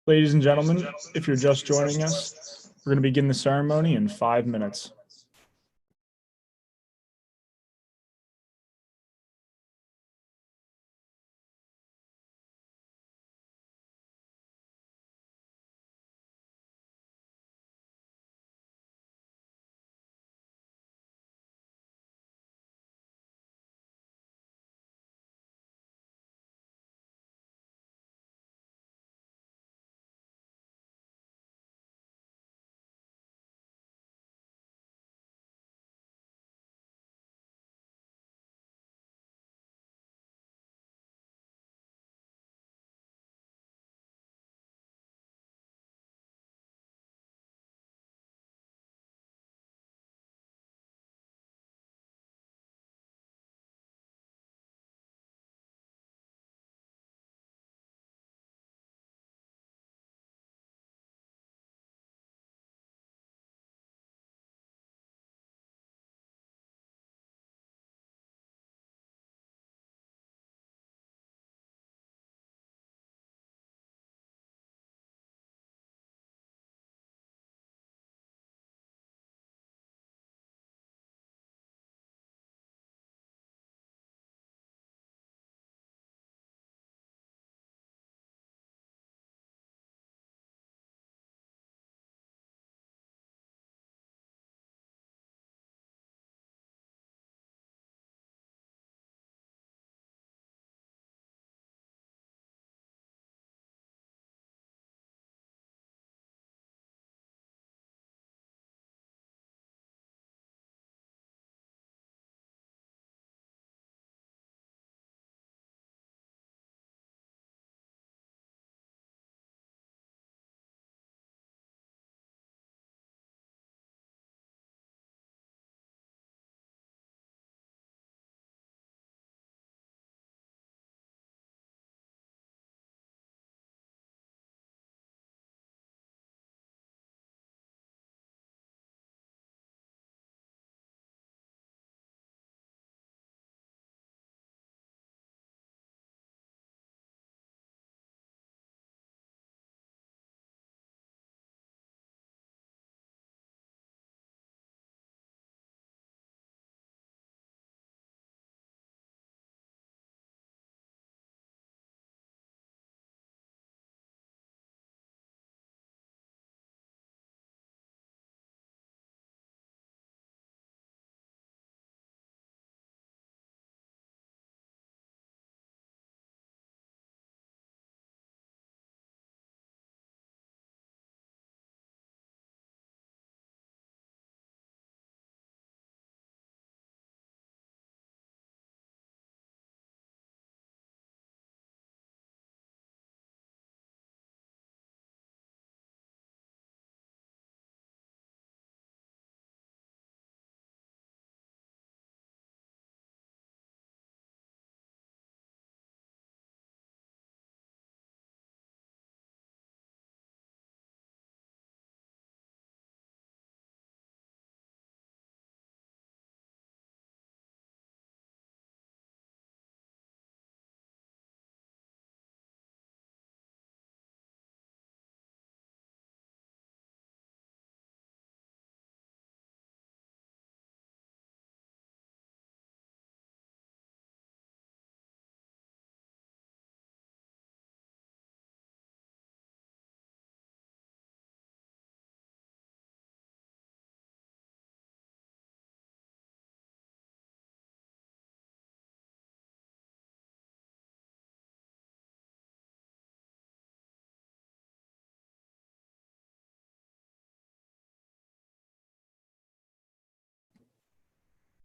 Ladies and gentlemen, if you're just joining us, we're going to begin the ceremony in 5 minutes.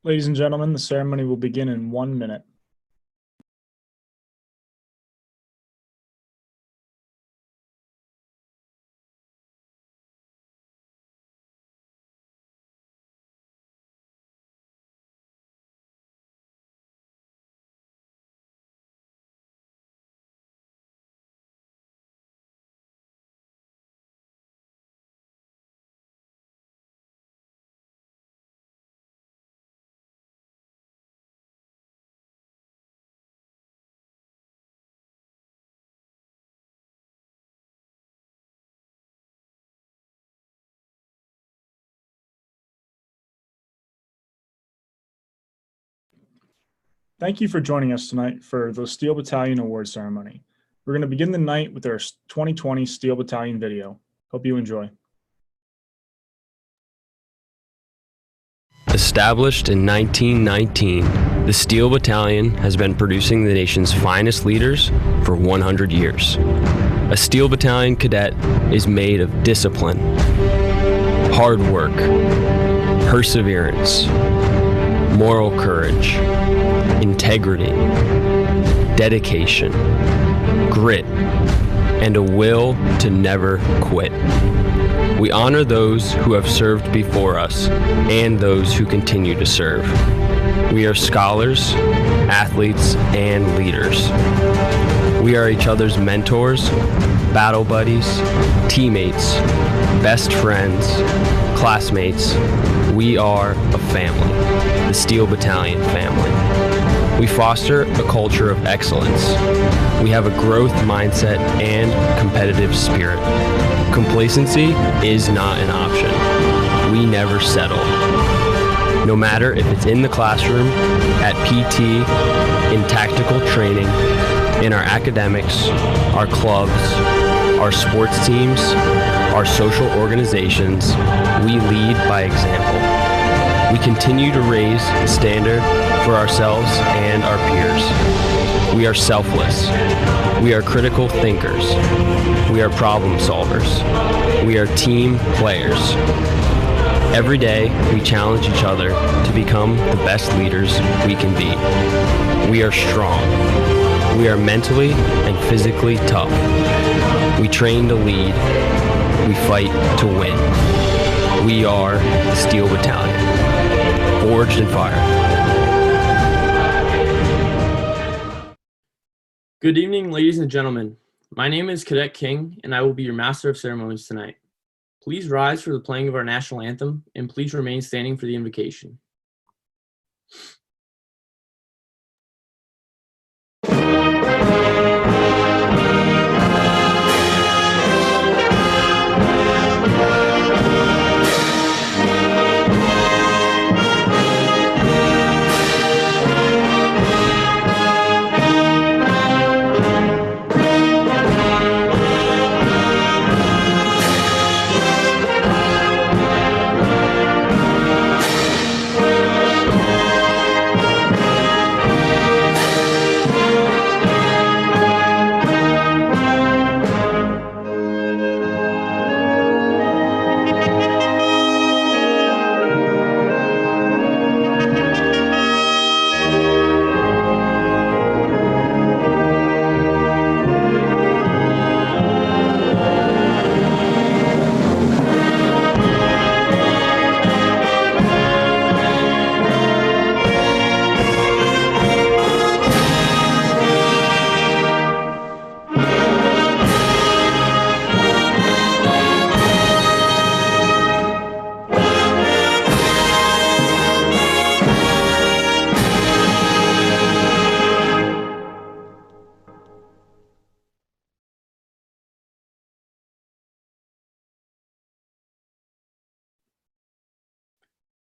Ladies and gentlemen, the ceremony will begin in 1 minute. Thank you for joining us tonight for the Steel Battalion Award Ceremony. We're going to begin the night with our 2020 Steel Battalion video. Hope you enjoy. Established in 1919, the Steel Battalion has been producing the nation's finest leaders for 100 years. A Steel Battalion cadet is made of discipline, hard work, perseverance, moral courage, integrity, dedication, grit, and a will to never quit. We honor those who have served before us and those who continue to serve. We are scholars, athletes, and leaders. We are each other's mentors, battle buddies, teammates, best friends, classmates. We are a family, the Steel Battalion family. We foster a culture of excellence. We have a growth mindset and competitive spirit. Complacency is not an option. We never settle. No matter if it's in the classroom, at PT, in tactical training, in our academics, our clubs, our sports teams, our social organizations, we lead by example. We continue to raise the standard for ourselves and our peers. We are selfless. We are critical thinkers. We are problem solvers. We are team players. Every day, we challenge each other to become the best leaders we can be. We are strong. We are mentally and physically tough. We train to lead. We fight to win. We are the Steel Battalion, forged in fire. Good evening, ladies and gentlemen. My name is Cadet King, and I will be your Master of Ceremonies tonight. Please rise for the playing of our national anthem, and please remain standing for the invocation.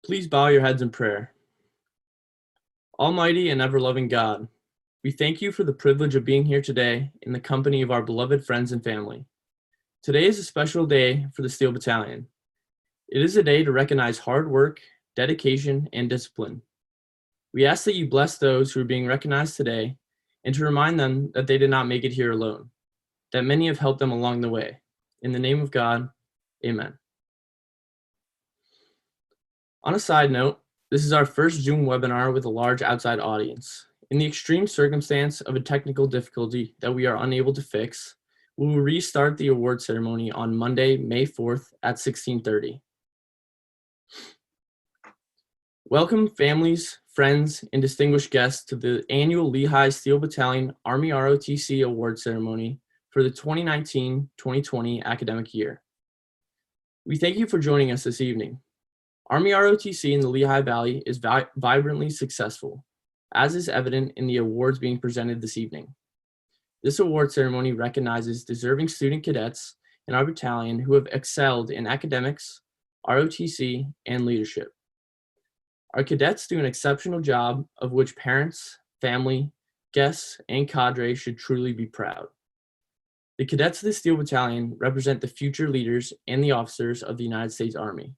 Please bow your heads in prayer. Almighty and ever-loving God, we thank you for the privilege of being here today in the company of our beloved friends and family. Today is a special day for the Steel Battalion. It is a day to recognize hard work, dedication, and discipline. We ask that you bless those who are being recognized today and to remind them that they did not make it here alone, that many have helped them along the way. In the name of God, amen. On a side note, this is our first Zoom webinar with a large outside audience. In the extreme circumstance of a technical difficulty that we are unable to fix, we will restart the award ceremony on Monday, May 4th at 16:30. Welcome families, friends, and distinguished guests to the annual Lehigh Steel Battalion Army ROTC Award Ceremony for the 2019-2020 academic year. We thank you for joining us this evening. Army ROTC in the Lehigh Valley is vibrantly successful, as is evident in the awards being presented this evening. This award ceremony recognizes deserving student cadets in our battalion who have excelled in academics, ROTC, and leadership. Our cadets do an exceptional job of which parents, family, guests, and cadre should truly be proud. The cadets of the Steel Battalion represent the future leaders and the officers of the United States Army.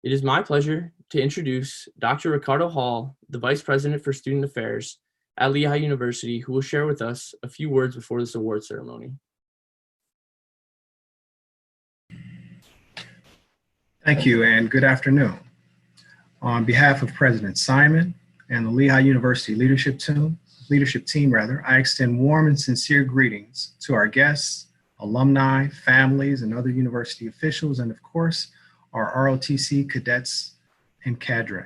It is my pleasure to introduce Dr. Ricardo Hall, the Vice President for Student Affairs at Lehigh University, who will share with us a few words before this award ceremony. Thank you and good afternoon. On behalf of President Simon and the Lehigh University leadership team, I extend warm and sincere greetings to our guests, alumni, families, and other university officials, and of course, our ROTC cadets and cadre.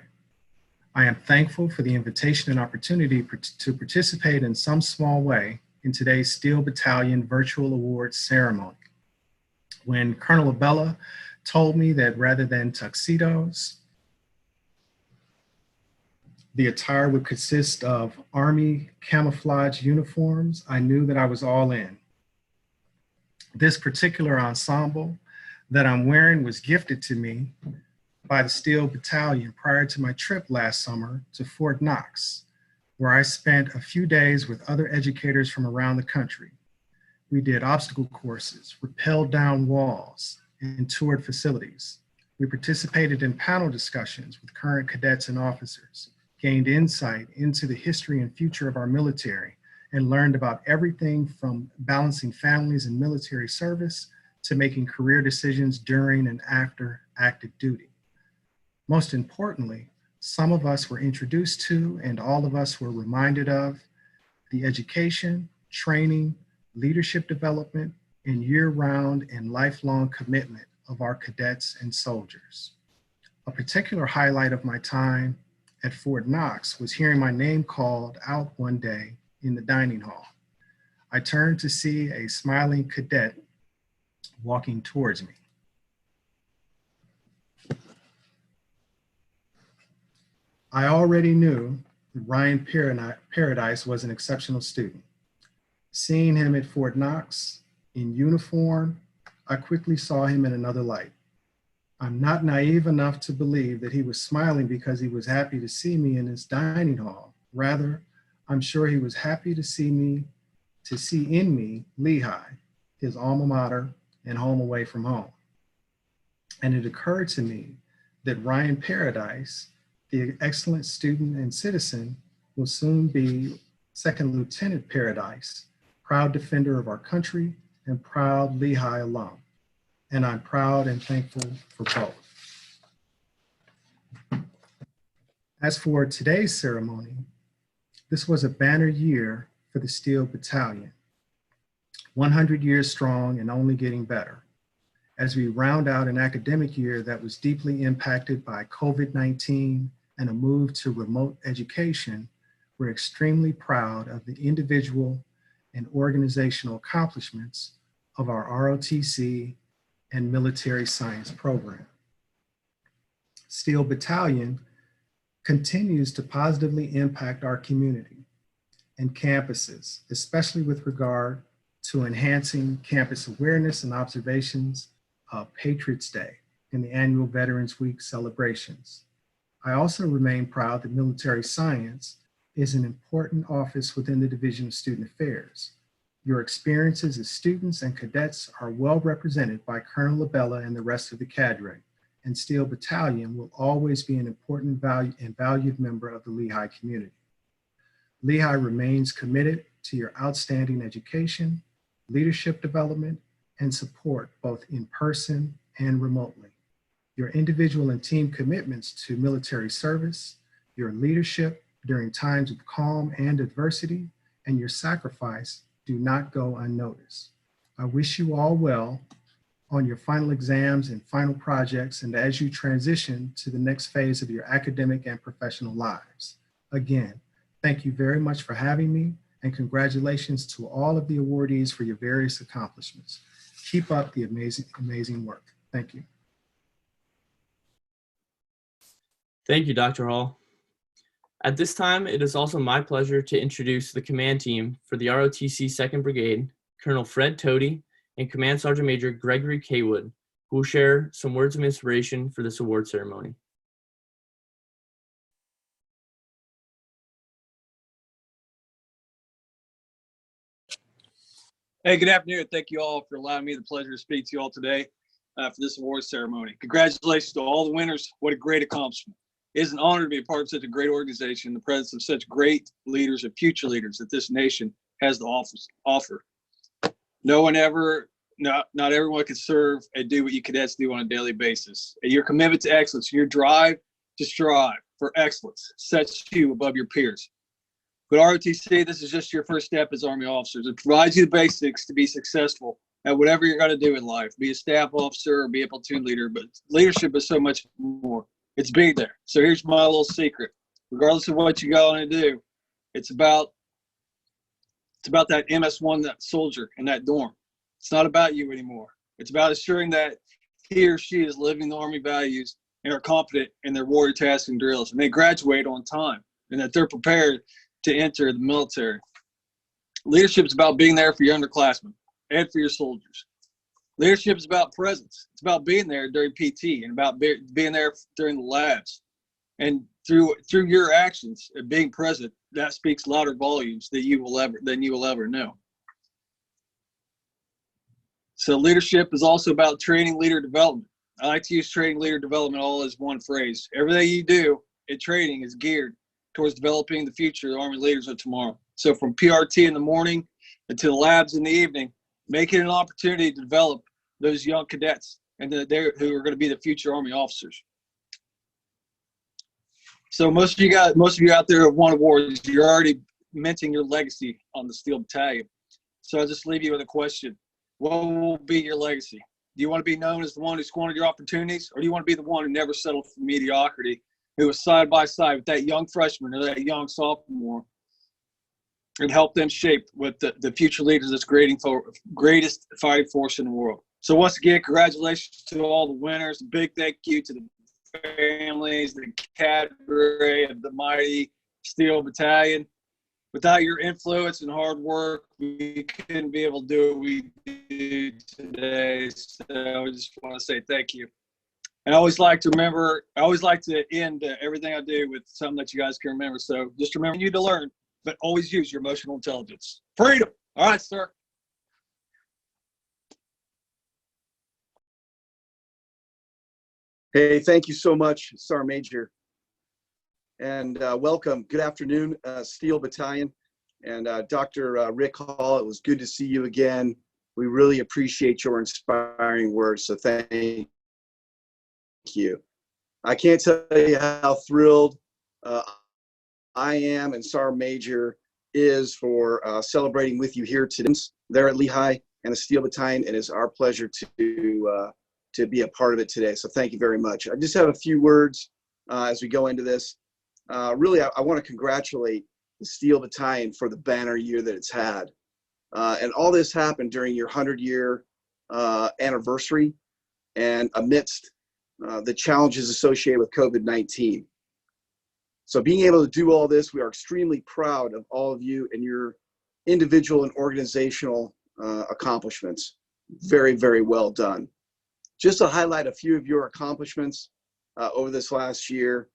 I am thankful for the invitation and opportunity to participate in some small way in today's Steel Battalion Virtual Awards ceremony. When Colonel Abella told me that rather than tuxedos, the attire would consist of Army camouflage uniforms, I knew that I was all in. This particular ensemble that I'm wearing was gifted to me by the Steel Battalion prior to my trip last summer to Fort Knox, where I spent a few days with other educators from around the country. We did obstacle courses, rappelled down walls, and toured facilities. We participated in panel discussions with current cadets and officers, gained insight into the history and future of our military, and learned about everything from balancing families and military service to making career decisions during and after active duty. Most importantly, some of us were introduced to and all of us were reminded of the education, training, leadership development, and year-round and lifelong commitment of our cadets and soldiers. A particular highlight of my time at Fort Knox was hearing my name called out one day in the dining hall. I turned to see a smiling cadet walking towards me. I already knew that Ryan Paradise was an exceptional student. Seeing him at Fort Knox in uniform, I quickly saw him in another light. I'm not naive enough to believe that he was smiling because he was happy to see me in his dining hall. Rather, I'm sure he was happy to see in me Lehigh, his alma mater and home away from home. And it occurred to me that Ryan Paradise, the excellent student and citizen, will soon be Second Lieutenant Paradise, proud defender of our country and proud Lehigh alum. And I'm proud and thankful for both. As for today's ceremony, this was a banner year for the Steel Battalion, 100 years strong and only getting better. As we round out an academic year that was deeply impacted by COVID-19 and a move to remote education, we're extremely proud of the individual and organizational accomplishments of our ROTC and military science program. Steel Battalion continues to positively impact our community and campuses, especially with regard to enhancing campus awareness and observations of Patriots Day and the annual Veterans Week celebrations. I also remain proud that military science is an important office within the Division of Student Affairs. Your experiences as students and cadets are well represented by Colonel Abella and the rest of the cadre, and Steel Battalion will always be an important valued member of the Lehigh community. Lehigh remains committed to your outstanding education, leadership development, and support both in person and remotely. Your individual and team commitments to military service, your leadership during times of calm and adversity, and your sacrifice do not go unnoticed. I wish you all well on your final exams and final projects, and as you transition to the next phase of your academic and professional lives. Again, thank you very much for having me, and congratulations to all of the awardees for your various accomplishments. Keep up the amazing work. Thank you. Thank you, Dr. Hall. At this time, it is also my pleasure to introduce the command team for the ROTC 2nd Brigade, Colonel Fred Tody and Command Sergeant Major Gregory Kaywood, who will share some words of inspiration for this award ceremony. Hey, good afternoon. Thank you all for allowing me the pleasure to speak to you all today for this awards ceremony. Congratulations to all the winners. What a great accomplishment. It is an honor to be a part of such a great organization in the presence of such great leaders and future leaders that this nation has to offer. Not everyone can serve and do what you cadets do on a daily basis. And your commitment to excellence, your drive to strive for excellence sets you above your peers. But ROTC, this is just your first step as Army officers. It provides you the basics to be successful at whatever you're going to do in life, be a staff officer or be a platoon leader. But leadership is so much more. It's being there. So here's my little secret. Regardless of what you got to do, it's about that MS-1, that soldier in that dorm. It's not about you anymore. It's about assuring that he or she is living the Army values and are confident in their warrior tasks and drills, and they graduate on time, and that they're prepared to enter the military. Leadership is about being there for your underclassmen and for your soldiers. Leadership is about presence. It's about being there during PT and about being there during the labs. And through your actions and being present, that speaks louder volumes than you will ever know. So leadership is also about training leader development. I like to use training leader development all as one phrase. Everything you do in training is geared towards developing the future Army leaders of tomorrow. So from PRT in the morning until the labs in the evening, make it an opportunity to develop those young cadets and who are going to be the future Army officers. So most of you out there have won awards. You're already minting your legacy on the Steel Battalion. So I'll just leave you with a question. What will be your legacy? Do you want to be known as the one who squandered your opportunities, or do you want to be the one who never settled for mediocrity, who was side by side with that young freshman or that young sophomore and help them shape with the future leaders that's greatest fighting force in the world? So once again, congratulations to all the winners. A big thank you to the families, the cadre of the mighty Steel Battalion. Without your influence and hard work, we couldn't be able to do what we do today. So I just want to say thank you. And I always like to end everything I do with something that you guys can remember. So just remember you to learn, but always use your emotional intelligence. Freedom. All right, sir. Hey, thank you so much, Sergeant Major. And welcome. Good afternoon, Steel Battalion. And Dr. Rick Hall, it was good to see you again. We really appreciate your inspiring words, so thank you. I can't tell you how thrilled I am and Sergeant Major is for celebrating with you here today. There at Lehigh and the Steel Battalion, it is our pleasure to be a part of it today. So thank you very much. I just have a few words as we go into this. Really, I want to congratulate the Steel Battalion for the banner year that it's had. And all this happened during your 100-year anniversary and amidst the challenges associated with COVID-19. So being able to do all this, we are extremely proud of all of you and your individual and organizational accomplishments. Very, very well done. Just to highlight a few of your accomplishments over this last year,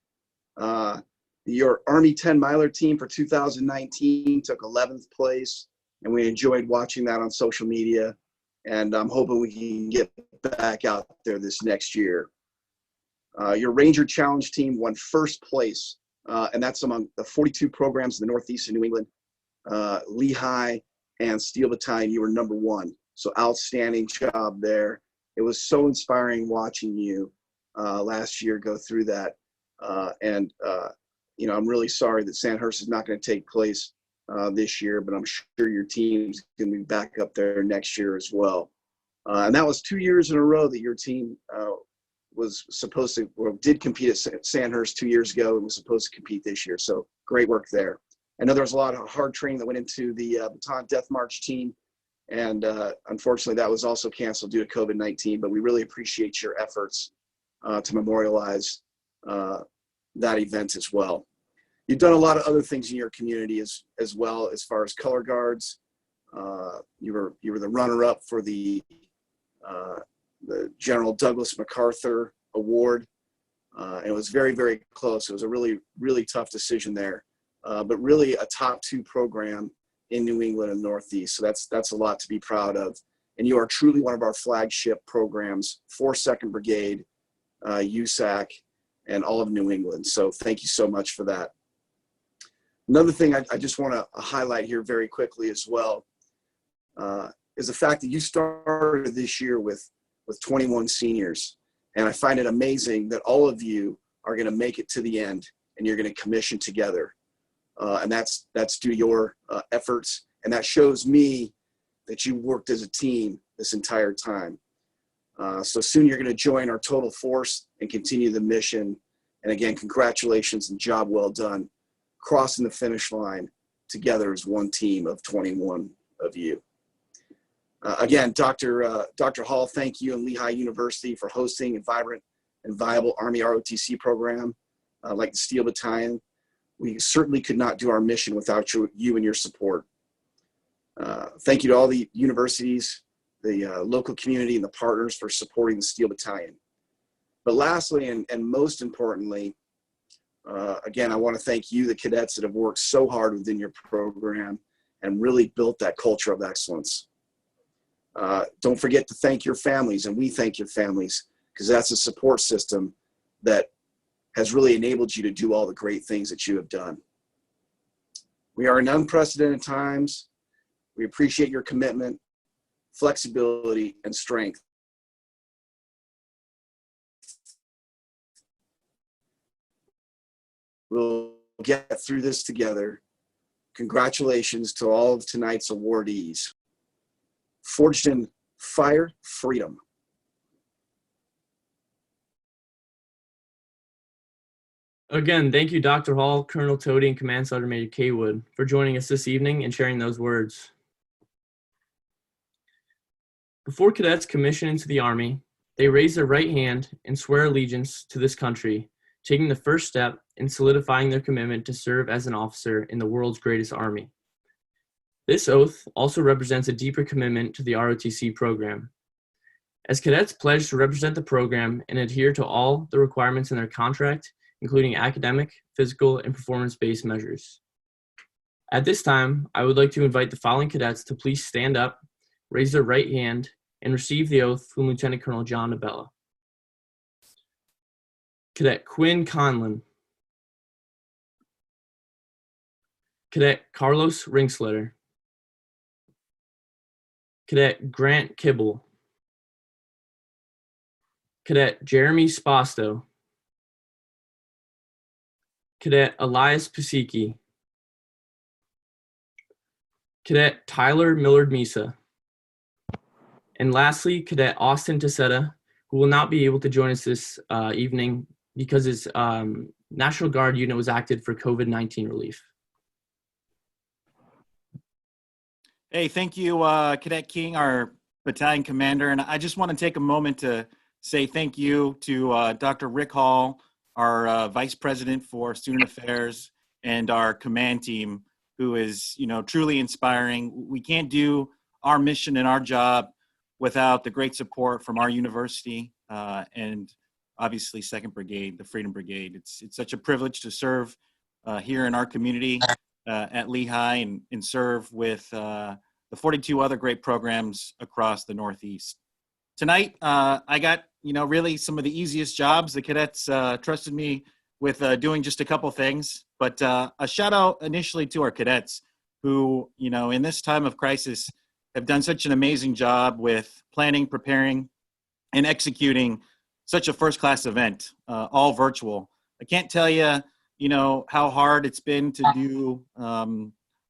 your Army 10 miler team for 2019 took 11th place, and we enjoyed watching that on social media, and I'm hoping we can get back out there this next year. Your Ranger Challenge team won first place, and that's among the 42 programs in the Northeast of New England. Lehigh and Steel Battalion, you were number one, so outstanding job there. It was so inspiring watching you last year go through that, and you know, I'm really sorry that Sandhurst is not going to take place this year, but I'm sure your team's going to be back up there next year as well. And that was 2 years in a row that your team was supposed to, or did compete at Sandhurst 2 years ago and was supposed to compete this year. So great work there. I know there was a lot of hard training that went into the Baton Death March team. And unfortunately, that was also canceled due to COVID-19, but we really appreciate your efforts to memorialize that event as well. You've done a lot of other things in your community as well, as far as color guards. You were the runner-up for the General Douglas MacArthur Award. And it was very, very close. It was a really, really tough decision there, but really a top 2 program in New England and Northeast. So that's a lot to be proud of. And you are truly one of our flagship programs for 2nd Brigade, USAC, and all of New England. So thank you so much for that. Another thing I just want to highlight here very quickly as well is the fact that you started this year with 21 seniors. And I find it amazing that all of you are going to make it to the end and you're going to commission together. And that's due to your efforts. And that shows me that you worked as a team this entire time. So soon you're going to join our total force and continue the mission. And again, congratulations and job well done, crossing the finish line together as one team of 21 of you. Again, Dr. Hall, thank you and Lehigh University for hosting a vibrant and viable Army ROTC program like the Steel Battalion. We certainly could not do our mission without you and your support. Thank you to all the universities, the local community, and the partners for supporting the Steel Battalion. But lastly, and most importantly, again, I want to thank you, the cadets that have worked so hard within your program and really built that culture of excellence. Don't forget to thank your families, and we thank your families, because that's a support system that has really enabled you to do all the great things that you have done. We are in unprecedented times. We appreciate your commitment, flexibility, and strength. We'll get through this together. Congratulations to all of tonight's awardees. Forged in fire, freedom. Again, thank you, Dr. Hall, Colonel Tody, and Command Sergeant Major Kaywood for joining us this evening and sharing those words. Before cadets commission into the Army, they raise their right hand and swear allegiance to this country, taking the first step in solidifying their commitment to serve as an officer in the world's greatest Army. This oath also represents a deeper commitment to the ROTC program. As cadets pledge to represent the program and adhere to all the requirements in their contract, including academic, physical, and performance-based measures. At this time, I would like to invite the following cadets to please stand up, raise their right hand, and receive the oath from Lieutenant Colonel John Nabella. Cadet Quinn Conlon. Cadet Carlos Ringsletter. Cadet Grant Kibble. Cadet Jeremy Spasto. Cadet Elias Pasicki. Cadet Tyler Millard Misa. And lastly, Cadet Austin Tassetta, who will not be able to join us this evening because his National Guard unit was active for COVID-19 relief. Hey, thank you, Cadet King, our battalion commander. And I just want to take a moment to say thank you to Dr. Rick Hall, our Vice President for Student Affairs, and our command team, who is, truly inspiring. We can't do our mission and our job without the great support from our university and obviously 2nd Brigade, the Freedom Brigade. It's such a privilege to serve here in our community at Lehigh and serve with the 42 other great programs across the Northeast. Tonight, I got, really some of the easiest jobs. The cadets trusted me with doing just a couple things, but a shout out initially to our cadets who, in this time of crisis have done such an amazing job with planning, preparing, and executing such a first-class event, all virtual. I can't tell you, how hard it's been to do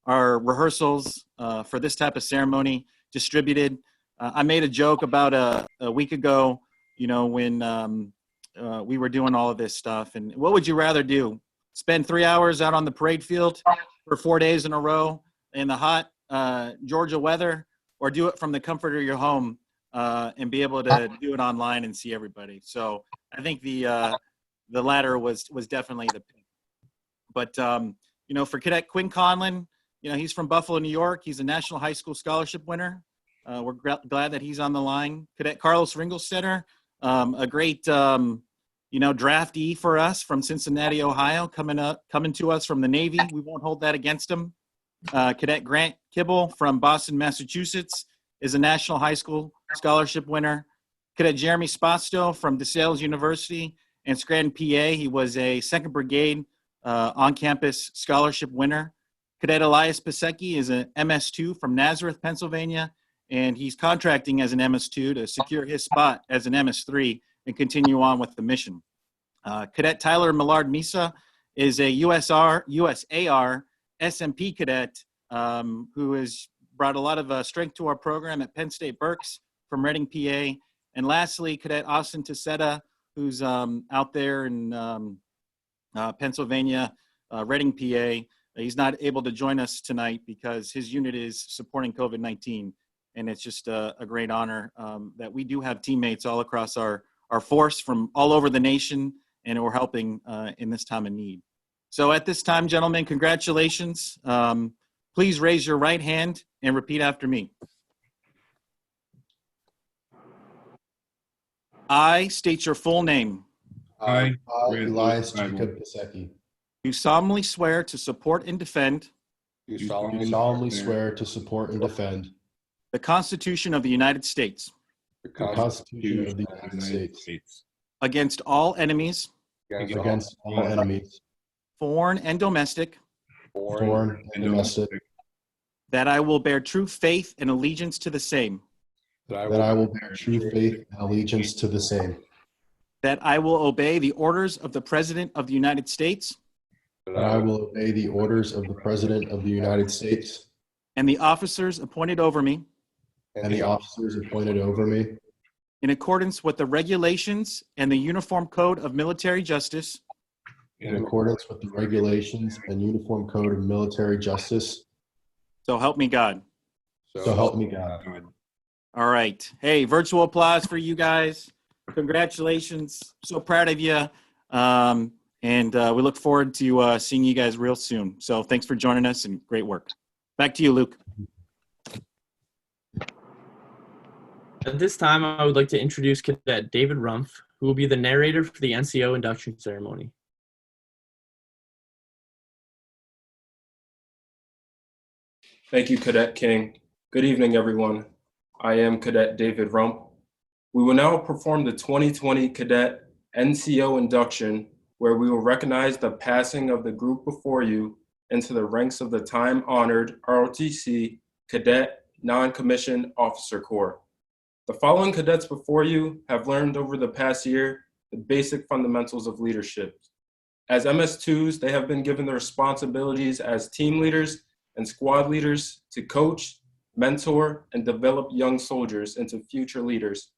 our rehearsals for this type of ceremony distributed. I made a joke about a week ago, when we were doing all of this stuff. And what would you rather do? Spend 3 hours out on the parade field for 4 days in a row in the hot Georgia weather, or do it from the comfort of your home and be able to do it online and see everybody? So I think the latter was definitely the pick. But, for Cadet Quinn Conlon, he's from Buffalo, New York. He's a National High School Scholarship winner. We're glad that he's on the line. Cadet Carlos Ringelstetter, a great, draftee for us from Cincinnati, Ohio, coming to us from the Navy. We won't hold that against him. Cadet Grant Kibble from Boston, Massachusetts is a National High School Scholarship winner. Cadet Jeremy Spotsto from DeSales University and Scranton, PA. He was a 2nd Brigade on-campus scholarship winner. Cadet Elias Pasecki is an MS2 from Nazareth, Pennsylvania, and he's contracting as an MS2 to secure his spot as an MS3 and continue on with the mission. Cadet Tyler Millard Misa is a USAR SMP cadet who has brought a lot of strength to our program at Penn State Berks from Reading, PA. And lastly, Cadet Austin Tessetta, who's out there in Pennsylvania, Reading, PA. He's not able to join us tonight because his unit is supporting COVID-19. And it's just a great honor that we do have teammates all across our force from all over the nation, and we're helping in this time of need. So at this time, gentlemen, congratulations. Please raise your right hand and repeat after me. I state your full name. I, Elias Jacob Pasecki, Do solemnly swear to support and defend do solemnly swear to support and defend the Constitution of the United States the Constitution of the United States against all enemies, against all enemies, foreign and domestic, foreign and domestic, that I will bear true faith and allegiance to the same, that I will bear true faith and allegiance to the same, that I will obey the orders of the President of the United States that I will obey the orders of the President of the United States and the officers appointed over me and the officers appointed over me in accordance with the regulations and the Uniform Code of Military Justice, in accordance with the regulations and Uniform Code of Military Justice. so help me God. So help me God. All right. Hey, virtual applause for you guys. Congratulations. So proud of you. And we look forward to seeing you guys real soon. So thanks for joining us and great work. Back to you, Luke. At this time, I would like to introduce Cadet David Rumpf, who will be the narrator for the NCO induction ceremony. Thank you, Cadet King. Good evening, everyone. I am Cadet David Rumpf. We will now perform the 2020 Cadet NCO induction, where we will recognize the passing of the group before you into the ranks of the time-honored ROTC Cadet Non-Commissioned Officer Corps. The following cadets before you have learned over the past year the basic fundamentals of leadership. As MS2s, they have been given the responsibilities as team leaders and squad leaders to coach, mentor, and develop young soldiers into future leaders.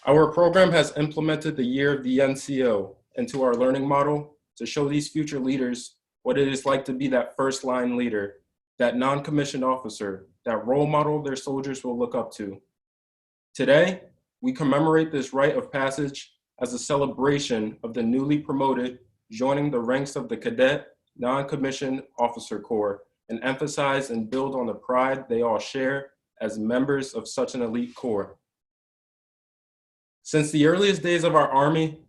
Our program has implemented the year of the NCO into our learning model to show these future leaders what it is like to be that first line leader, that non-commissioned officer, that role model their soldiers will look up to. Today, we commemorate this rite of passage as a celebration of the newly promoted joining the ranks of the Cadet Non-Commissioned Officer Corps and emphasize and build on the pride they all share as members of such an elite corps. Since the earliest days of our Army,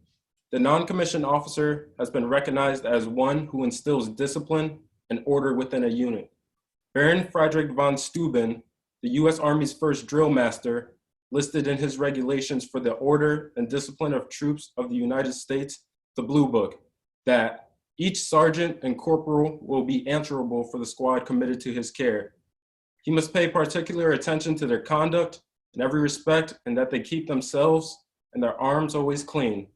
the non-commissioned officer has been recognized as one who instills discipline and order within a unit. Baron Frederick von Steuben, the U.S. Army's first drill master, listed in his regulations for the order and discipline of troops of the United States, the Blue Book, that each sergeant and corporal will be answerable for the squad committed to his care. He must pay particular attention to their conduct in every respect, and that they keep themselves and their arms always clean.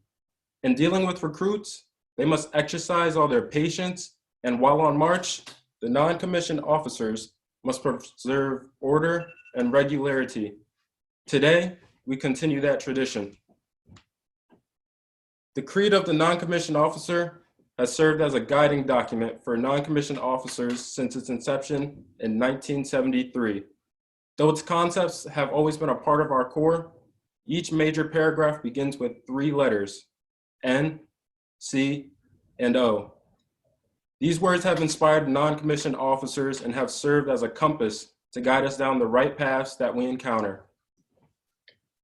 In dealing with recruits, they must exercise all their patience, and while on march, the non-commissioned officers must preserve order and regularity. Today, we continue that tradition. The Creed of the Non-Commissioned Officer has served as a guiding document for non-commissioned officers since its inception in 1973. Though its concepts have always been a part of our Corps, each major paragraph begins with 3 letters, N, C, and O. These words have inspired non-commissioned officers and have served as a compass to guide us down the right paths that we encounter.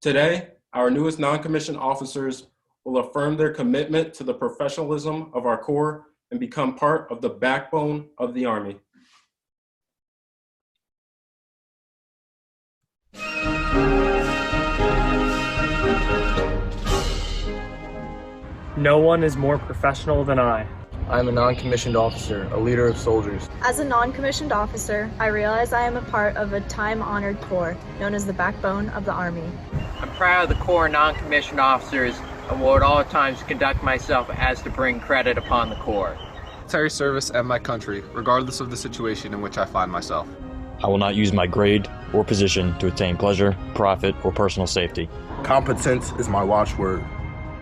Today, our newest non-commissioned officers will affirm their commitment to the professionalism of our Corps and become part of the backbone of the Army. No one is more professional than I. I am a non-commissioned officer, a leader of soldiers. As a non-commissioned officer, I realize I am a part of a time-honored corps known as the backbone of the Army. I'm proud of the Corps non-commissioned officers and will at all times conduct myself as to bring credit upon the Corps. Military service and my country, regardless of the situation in which I find myself. I will not use my grade or position to attain pleasure, profit, or personal safety. Competence is my watchword.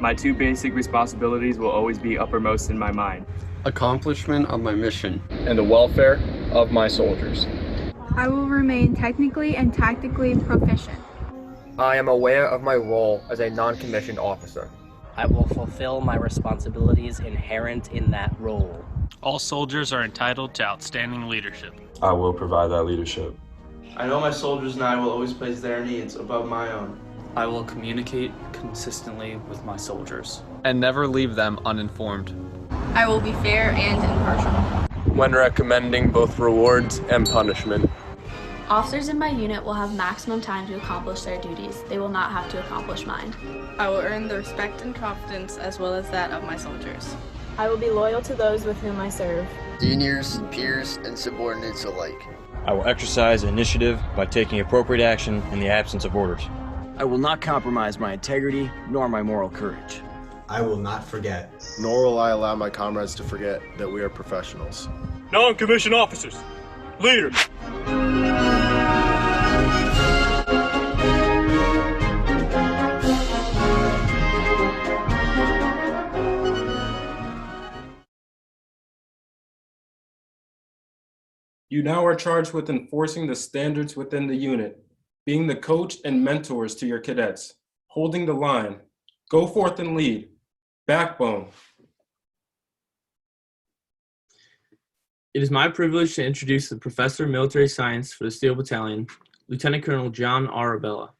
My two basic responsibilities will always be uppermost in my mind. Accomplishment of my mission. And the welfare of my soldiers. I will remain technically and tactically proficient. I am aware of my role as a non-commissioned officer. I will fulfill my responsibilities inherent in that role. All soldiers are entitled to outstanding leadership. I will provide that leadership. I know my soldiers and I will always place their needs above my own. I will communicate consistently with my soldiers. And never leave them uninformed. I will be fair and impartial. When recommending both rewards and punishment. Officers in my unit will have maximum time to accomplish their duties. They will not have to accomplish mine. I will earn the respect and confidence as well as that of my soldiers. I will be loyal to those with whom I serve. Seniors, peers, and subordinates alike. I will exercise initiative by taking appropriate action in the absence of orders. I will not compromise my integrity nor my moral courage. I will not forget. Nor will I allow my comrades to forget that we are professionals. Non-commissioned officers, leaders. You now are charged with enforcing the standards within the unit, being the coach and mentors to your cadets, holding the line, go forth and lead, backbone. It is my privilege to introduce the Professor of Military Science for the Steel Battalion, Lieutenant Colonel John Arabella.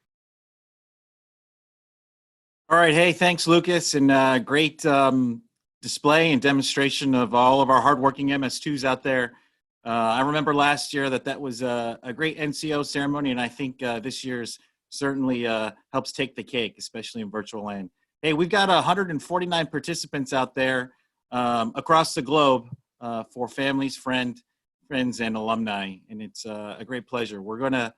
All right, hey, thanks, Lucas, and great display and demonstration of all of our hardworking MS2s out there. I remember last year that was a great NCO ceremony, and I think this year's certainly helps take the cake, especially in virtual land. Hey, we've got 149 participants out there across the globe for families, friends, and alumni, and it's a great pleasure. We're going to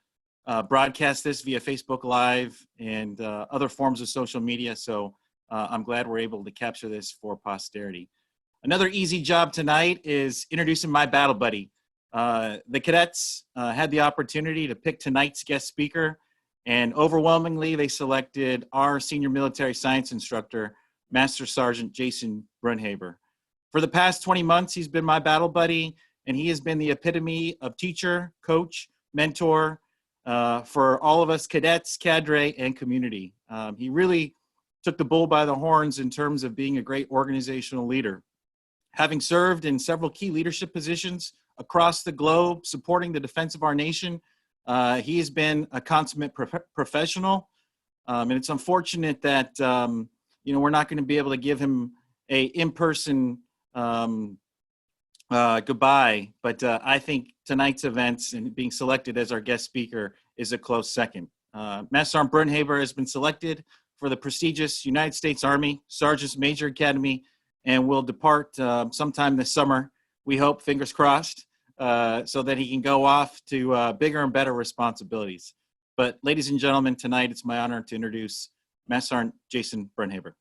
broadcast this via Facebook Live and other forms of social media, so I'm glad we're able to capture this for posterity. Another easy job tonight is introducing my battle buddy. The cadets had the opportunity to pick tonight's guest speaker, and overwhelmingly they selected our senior military science instructor, Master Sergeant Jason Brunhaber. For the past 20 months, he's been my battle buddy, and he has been the epitome of teacher, coach, mentor for all of us cadets, cadre, and community. He really took the bull by the horns in terms of being a great organizational leader. Having served in several key leadership positions across the globe, supporting the defense of our nation, he has been a consummate professional. And it's unfortunate that, we're not going to be able to give him a in-person goodbye, but I think tonight's events and being selected as our guest speaker is a close second. Master Sergeant Brunhaber has been selected for the prestigious United States Army Sergeant's Major Academy and will depart sometime this summer, we hope, fingers crossed, so that he can go off to bigger and better responsibilities. But ladies and gentlemen, tonight it's my honor to introduce Master Sergeant Jason Brunhaber.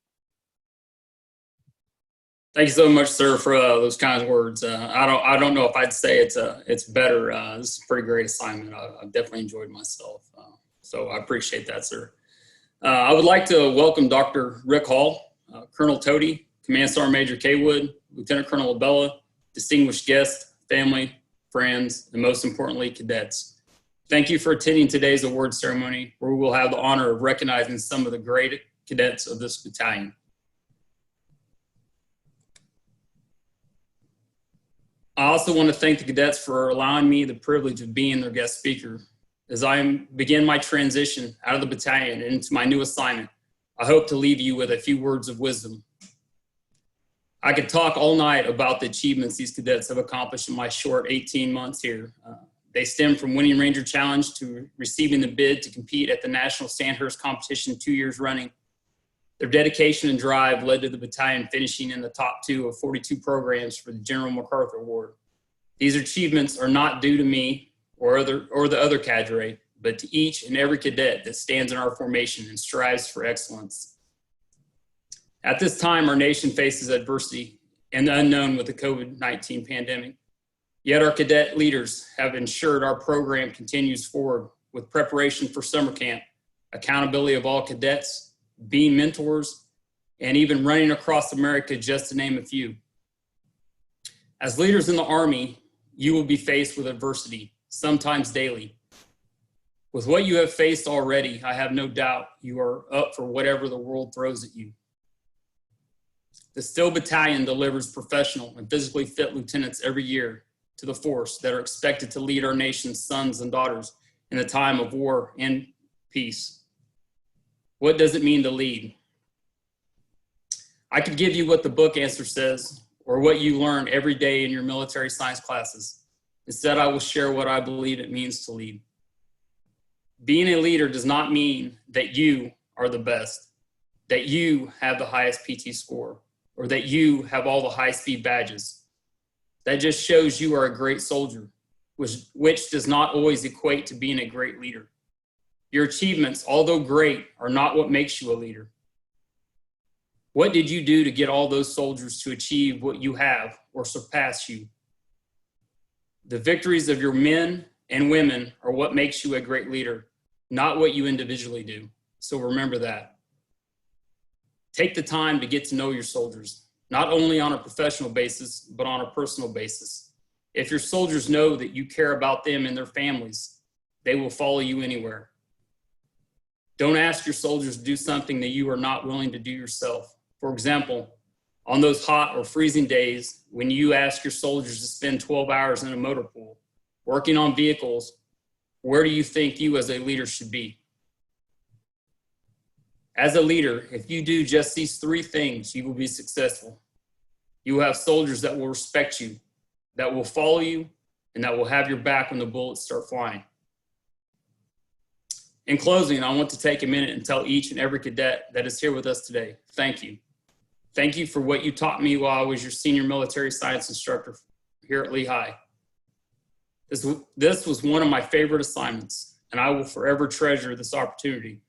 Thank you so much, sir, for those kind words. I don't know if I'd say it's better. This is a pretty great assignment. I've definitely enjoyed myself. So I appreciate that, sir. I would like to welcome Dr. Rick Hall, Colonel Toady, Command Sergeant Major Kaywood, Lieutenant Colonel Abella, distinguished guests, family, friends, and most importantly, cadets. Thank you for attending today's award ceremony, where we will have the honor of recognizing some of the great cadets of this battalion. I also want to thank the cadets for allowing me the privilege of being their guest speaker. As I begin my transition out of the battalion and into my new assignment, I hope to leave you with a few words of wisdom. I could talk all night about the achievements these cadets have accomplished in my short 18 months here. They stem from winning Ranger Challenge to receiving the bid to compete at the National Sandhurst competition 2 years running, Their dedication and drive led to the battalion finishing in the top 2 of 42 programs for the General MacArthur Award. These achievements are not due to me or the other cadre, but to each and every cadet that stands in our formation and strives for excellence. At this time, our nation faces adversity and the unknown with the COVID-19 pandemic. Yet our cadet leaders have ensured our program continues forward with preparation for summer camp, accountability of all cadets, being mentors, and even running across America, just to name a few. As leaders in the Army, you will be faced with adversity, sometimes daily. With what you have faced already, I have no doubt you are up for whatever the world throws at you. The Steel Battalion delivers professional and physically fit lieutenants every year to the force that are expected to lead our nation's sons and daughters in the time of war and peace. What does it mean to lead? I could give you what the book answer says or what you learn every day in your military science classes. Instead, I will share what I believe it means to lead. Being a leader does not mean that you are the best, that you have the highest PT score, or that you have all the high-speed badges. That just shows you are a great soldier, which does not always equate to being a great leader. Your achievements, although great, are not what makes you a leader. What did you do to get all those soldiers to achieve what you have or surpass you? The victories of your men and women are what makes you a great leader, not what you individually do. So remember that. Take the time to get to know your soldiers, not only on a professional basis, but on a personal basis. If your soldiers know that you care about them and their families, they will follow you anywhere. Don't ask your soldiers to do something that you are not willing to do yourself. For example, on those hot or freezing days when you ask your soldiers to spend 12 hours in a motor pool, working on vehicles, where do you think you as a leader should be? As a leader, if you do just these 3 things, you will be successful. You will have soldiers that will respect you, that will follow you, and that will have your back when the bullets start flying. In closing, I want to take a minute and tell each and every cadet that is here with us today, thank you. Thank you for what you taught me while I was your senior military science instructor here at Lehigh. This was one of my favorite assignments, and I will forever treasure this opportunity.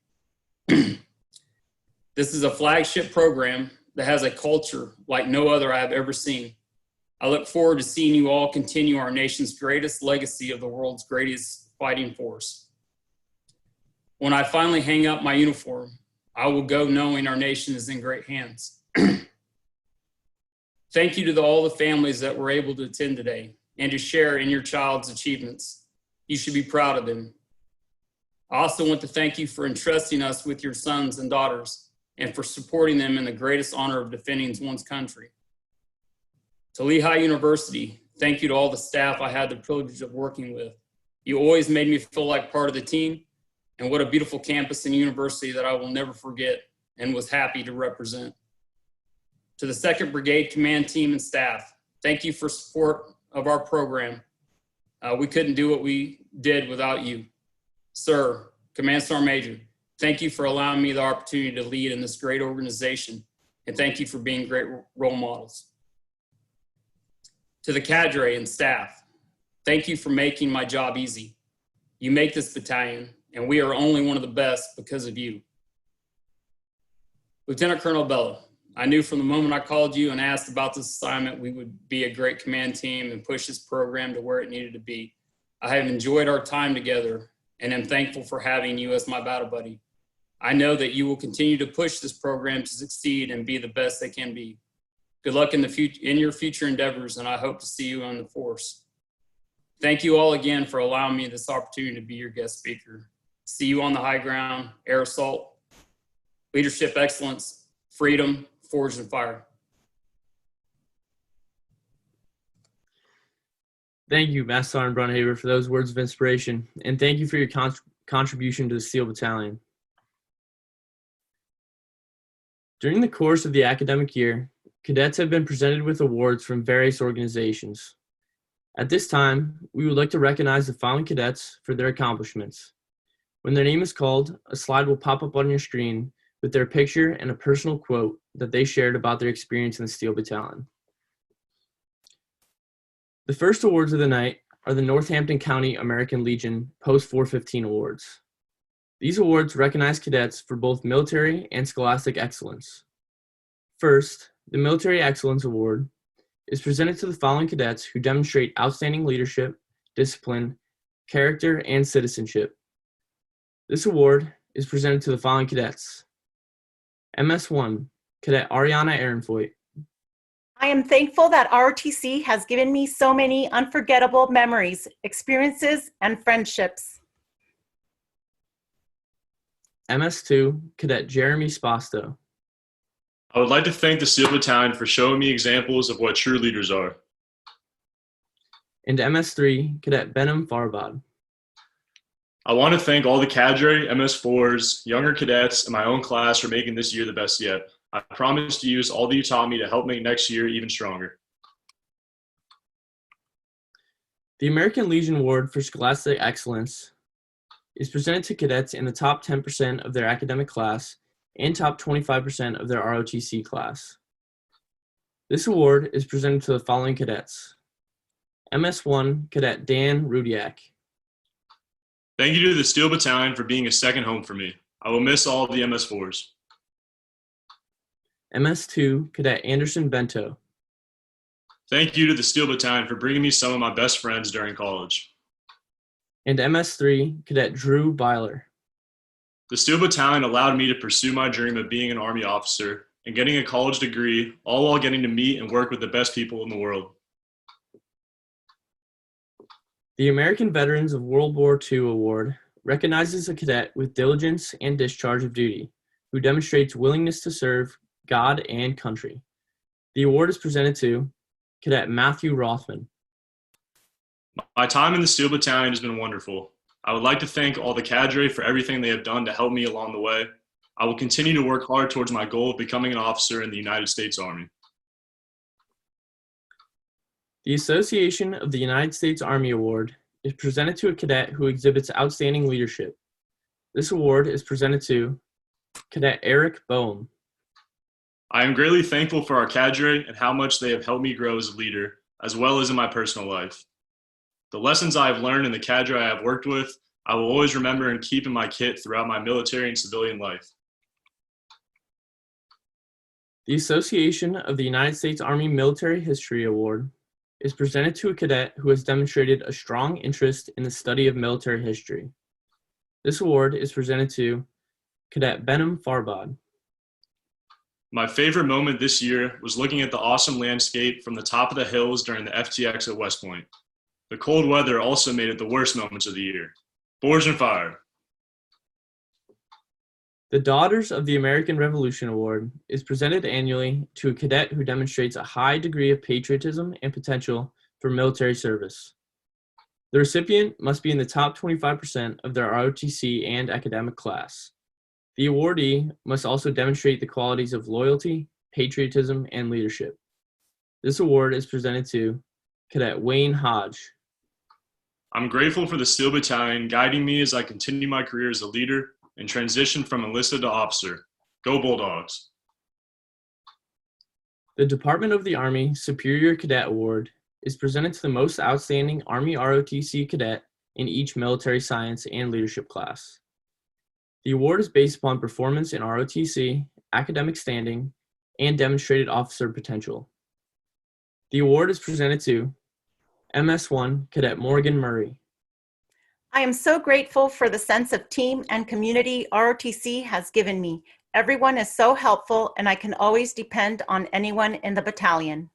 This is a flagship program that has a culture like no other I have ever seen. I look forward to seeing you all continue our nation's greatest legacy of the world's greatest fighting force. When I finally hang up my uniform, I will go knowing our nation is in great hands. Thank you to all the families that were able to attend today and to share in your child's achievements. You should be proud of them. I also want to thank you for entrusting us with your sons and daughters and for supporting them in the greatest honor of defending one's country. To Lehigh University, thank you to all the staff I had the privilege of working with. You always made me feel like part of the team, and what a beautiful campus and university that I will never forget and was happy to represent. To the 2nd Brigade Command Team and staff, thank you for support of our program. We couldn't do what we did without you. Sir, Command Sergeant Major, thank you for allowing me the opportunity to lead in this great organization, and thank you for being great role models. To the cadre and staff, thank you for making my job easy. You make this battalion, and we are only one of the best because of you. Lieutenant Colonel Bello, I knew from the moment I called you and asked about this assignment, we would be a great command team and push this program to where it needed to be. I have enjoyed our time together and am thankful for having you as my battle buddy. I know that you will continue to push this program to succeed and be the best they can be. Good luck in your future endeavors, and I hope to see you on the force. Thank you all again for allowing me this opportunity to be your guest speaker. See you on the high ground, air assault, leadership excellence, freedom, forged in fire. Thank you, Master Sergeant Brunhaber, for those words of inspiration, and thank you for your contribution to the SEAL Battalion. During the course of the academic year, cadets have been presented with awards from various organizations. At this time, we would like to recognize the following cadets for their accomplishments. When their name is called, a slide will pop up on your screen with their picture and a personal quote that they shared about their experience in the Steel Battalion. The first awards of the night are the Northampton County American Legion Post 415 Awards. These awards recognize cadets for both military and scholastic excellence. First, the Military Excellence Award is presented to the following cadets who demonstrate outstanding leadership, discipline, character, and citizenship. This award is presented to the following cadets. MS1, Cadet Ariana Ehrenfoyt. I am thankful that ROTC has given me so many unforgettable memories, experiences, and friendships. MS2, Cadet Jeremy Spasto. I would like to thank the Steel Battalion for showing me examples of what true leaders are. And MS3, Cadet Benham Farbad. I want to thank all the cadre, MS4s, younger cadets, and my own class for making this year the best yet. I promise to use all that you taught me to help make next year even stronger. The American Legion Award for Scholastic Excellence is presented to cadets in the top 10% of their academic class and top 25% of their ROTC class. This award is presented to the following cadets. MS1, Cadet Dan Rudiak. Thank you to the Steel Battalion for being a second home for me. I will miss all of the MS4s. MS2, Cadet Anderson Bento. Thank you to the Steel Battalion for bringing me some of my best friends during college. And MS3, Cadet Drew Byler. The Steel Battalion allowed me to pursue my dream of being an Army officer and getting a college degree, all while getting to meet and work with the best people in the world. The American Veterans of World War II Award recognizes a cadet with diligence and discharge of duty who demonstrates willingness to serve God and country. The award is presented to Cadet Matthew Rothman. My time in the Steel Battalion has been wonderful. I would like to thank all the cadre for everything they have done to help me along the way. I will continue to work hard towards my goal of becoming an officer in the United States Army. The Association of the United States Army Award is presented to a cadet who exhibits outstanding leadership. This award is presented to Cadet Eric Boehm. I am greatly thankful for our cadre and how much they have helped me grow as a leader, as well as in my personal life. The lessons I have learned in the cadre I have worked with, I will always remember and keep in my kit throughout my military and civilian life. The Association of the United States Army Military History Award is presented to a cadet who has demonstrated a strong interest in the study of military history. This award is presented to Cadet Benham Farbad. My favorite moment this year was looking at the awesome landscape from the top of the hills during the FTX at West Point. The cold weather also made it the worst moments of the year. Forge and fire. The Daughters of the American Revolution Award is presented annually to a cadet who demonstrates a high degree of patriotism and potential for military service. The recipient must be in the top 25% of their ROTC and academic class. The awardee must also demonstrate the qualities of loyalty, patriotism, and leadership. This award is presented to Cadet Wayne Hodge. I'm grateful for the Steel Battalion guiding me as I continue my career as a leader and transition from enlisted to officer. Go Bulldogs. The Department of the Army Superior Cadet Award is presented to the most outstanding Army ROTC cadet in each military science and leadership class. The award is based upon performance in ROTC, academic standing, and demonstrated officer potential. The award is presented to MS1 Cadet Morgan Murray. I am so grateful for the sense of team and community ROTC has given me. Everyone is so helpful, and I can always depend on anyone in the battalion.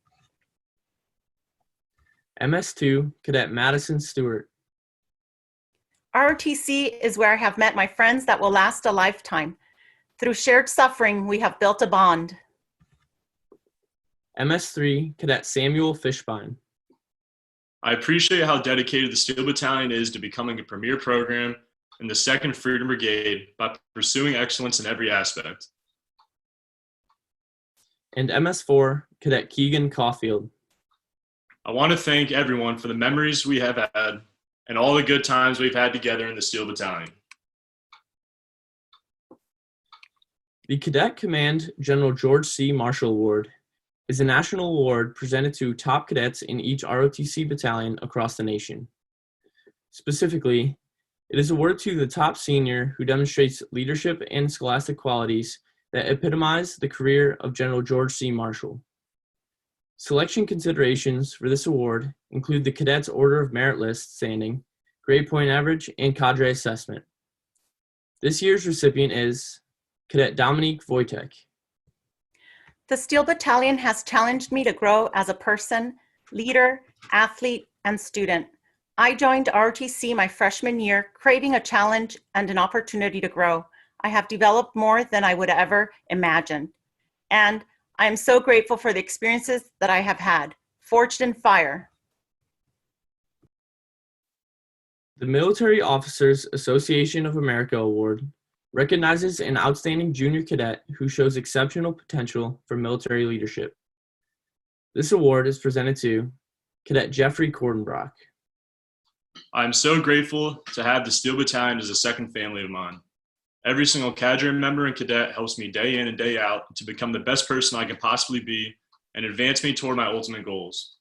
MS2 Cadet Madison Stewart. ROTC is where I have met my friends that will last a lifetime. Through shared suffering, we have built a bond. MS3 Cadet Samuel Fishbein. I appreciate how dedicated the Steel Battalion is to becoming a premier program in the 2nd Freedom Brigade by pursuing excellence in every aspect. And MS4 Cadet Keegan Caulfield. I want to thank everyone for the memories we have had and all the good times we've had together in the Steel Battalion. The Cadet Command General George C. Marshall Award is a national award presented to top cadets in each ROTC battalion across the nation. Specifically, it is awarded to the top senior who demonstrates leadership and scholastic qualities that epitomize the career of General George C. Marshall. Selection considerations for this award include the Cadets Order of Merit List standing, grade point average, and cadre assessment. This year's recipient is Cadet Dominique Wojtek. The Steel Battalion has challenged me to grow as a person, leader, athlete, and student. I joined ROTC my freshman year, craving a challenge and an opportunity to grow. I have developed more than I would ever imagined. And I am so grateful for the experiences that I have had. Forged in fire. The Military Officers Association of America Award recognizes an outstanding junior cadet who shows exceptional potential for military leadership. This award is presented to Cadet Jeffrey Cordenbrock. I am so grateful to have the Steel Battalion as a second family of mine. Every single cadre member and cadet helps me day in and day out to become the best person I can possibly be and advance me toward my ultimate goals.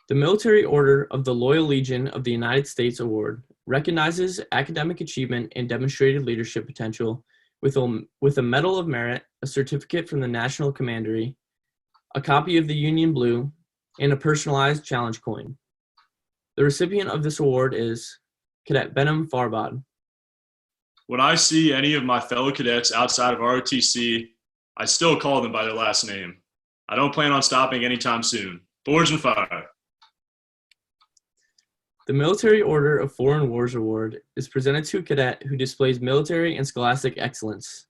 The Military Order of the Loyal Legion of the United States Award recognizes academic achievement and demonstrated leadership potential with a Medal of Merit, a certificate from the National Commandery, a copy of the Union Blue, and a personalized challenge coin. The recipient of this award is Cadet Benham Farbod. When I see any of my fellow cadets outside of ROTC, I still call them by their last name. I don't plan on stopping anytime soon. Forge and fire. The Military Order of Foreign Wars Award is presented to a cadet who displays military and scholastic excellence.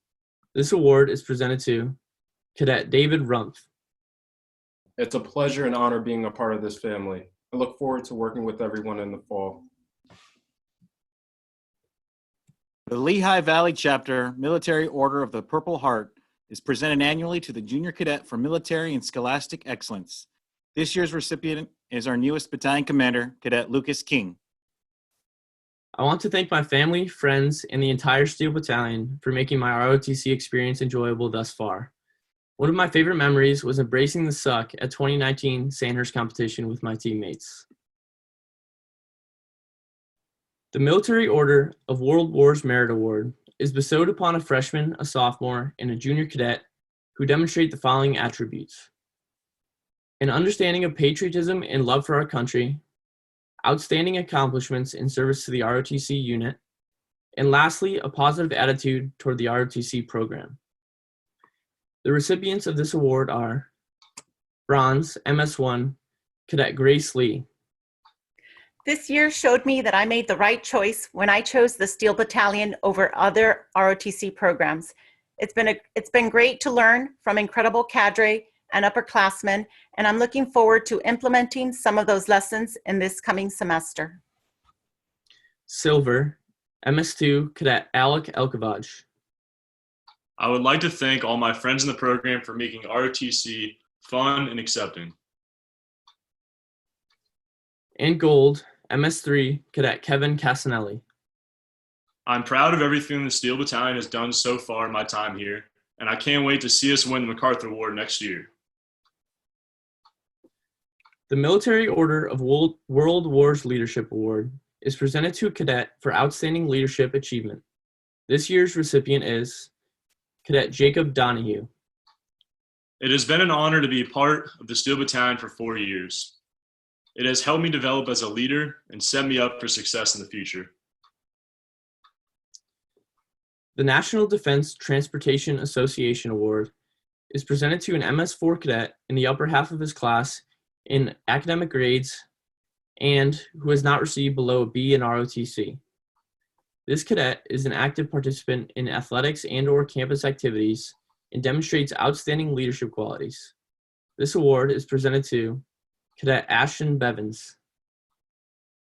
This award is presented to Cadet David Rumpf. It's a pleasure and honor being a part of this family. I look forward to working with everyone in the fall. The Lehigh Valley Chapter Military Order of the Purple Heart is presented annually to the junior cadet for military and scholastic excellence. This year's recipient is our newest battalion commander, Cadet Lucas King. I want to thank my family, friends, and the entire Steel Battalion for making my ROTC experience enjoyable thus far. One of my favorite memories was embracing the suck at 2019 Sandhurst competition with my teammates. The Military Order of World Wars Merit Award is bestowed upon a freshman, a sophomore, and a junior cadet who demonstrate the following attributes: an understanding of patriotism and love for our country, outstanding accomplishments in service to the ROTC unit, and lastly, a positive attitude toward the ROTC program. The recipients of this award are Bronze, MS1, Cadet Grace Lee. This year showed me that I made the right choice when I chose the Steel Battalion over other ROTC programs. It's been great to learn from incredible cadre and upperclassmen, and I'm looking forward to implementing some of those lessons in this coming semester. Silver, MS2, Cadet Alec Elkovaj. I would like to thank all my friends in the program for making ROTC fun and accepting. And gold, MS3, Cadet Kevin Casanelli. I'm proud of everything the Steel Battalion has done so far in my time here, and I can't wait to see us win the MacArthur Award next year. The Military Order of World Wars Leadership Award is presented to a cadet for outstanding leadership achievement. This year's recipient is Cadet Jacob Donahue. It has been an honor to be a part of the Steel Battalion for 4 years. It has helped me develop as a leader and set me up for success in the future. The National Defense Transportation Association Award is presented to an MS4 cadet in the upper half of his class in academic grades and who has not received below a B in ROTC. This cadet is an active participant in athletics and/or campus activities and demonstrates outstanding leadership qualities. This award is presented to Cadet Ashton Bevins.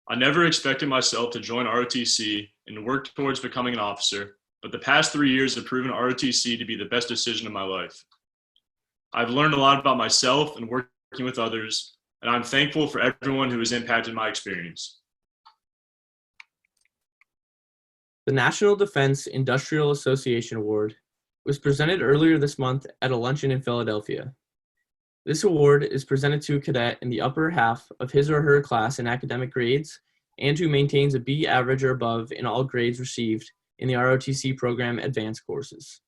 I never expected myself to join ROTC and work towards becoming an officer, but the past 3 years have proven ROTC to be the best decision of my life. I've learned a lot about myself and working with others, and I'm thankful for everyone who has impacted my experience. The National Defense Industrial Association Award was presented earlier this month at a luncheon in Philadelphia. This award is presented to a cadet in the upper half of his or her class in academic grades and who maintains a B average or above in all grades received in the ROTC program advanced courses.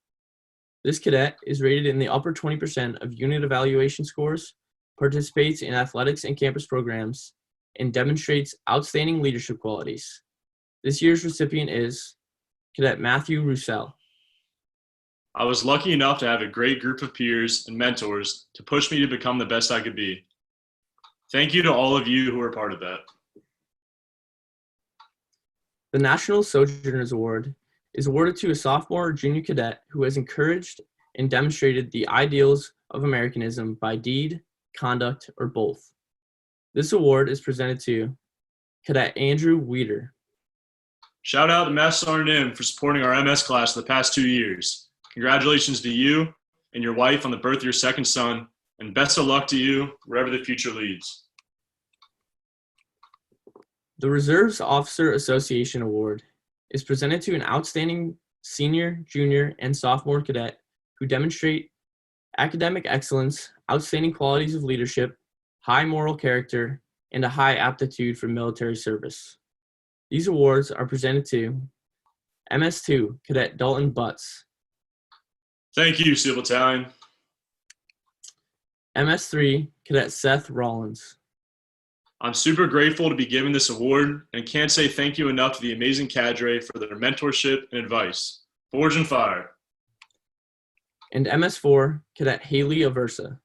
This cadet is rated in the upper 20% of unit evaluation scores, participates in athletics and campus programs, and demonstrates outstanding leadership qualities. This year's recipient is Cadet Matthew Roussel. I was lucky enough to have a great group of peers and mentors to push me to become the best I could be. Thank you to all of you who are part of that. The National Sojourners Award is awarded to a sophomore or junior cadet who has encouraged and demonstrated the ideals of Americanism by deed, conduct, or both. This award is presented to Cadet Andrew Weeder. Shout out to Mass Sergeant M for supporting our MS class the past 2 years. Congratulations to you and your wife on the birth of your second son, and best of luck to you wherever the future leads. The Reserves Officer Association Award is presented to an outstanding senior, junior, and sophomore cadet who demonstrate academic excellence, outstanding qualities of leadership, high moral character, and a high aptitude for military service. These awards are presented to MS2 Cadet Dalton Butts, Thank you, SEAL Battalion. MS3 Cadet Seth Rollins. I'm super grateful to be given this award and can't say thank you enough to the amazing cadre for their mentorship and advice. Forge and fire. And MS4 Cadet Haley Aversa.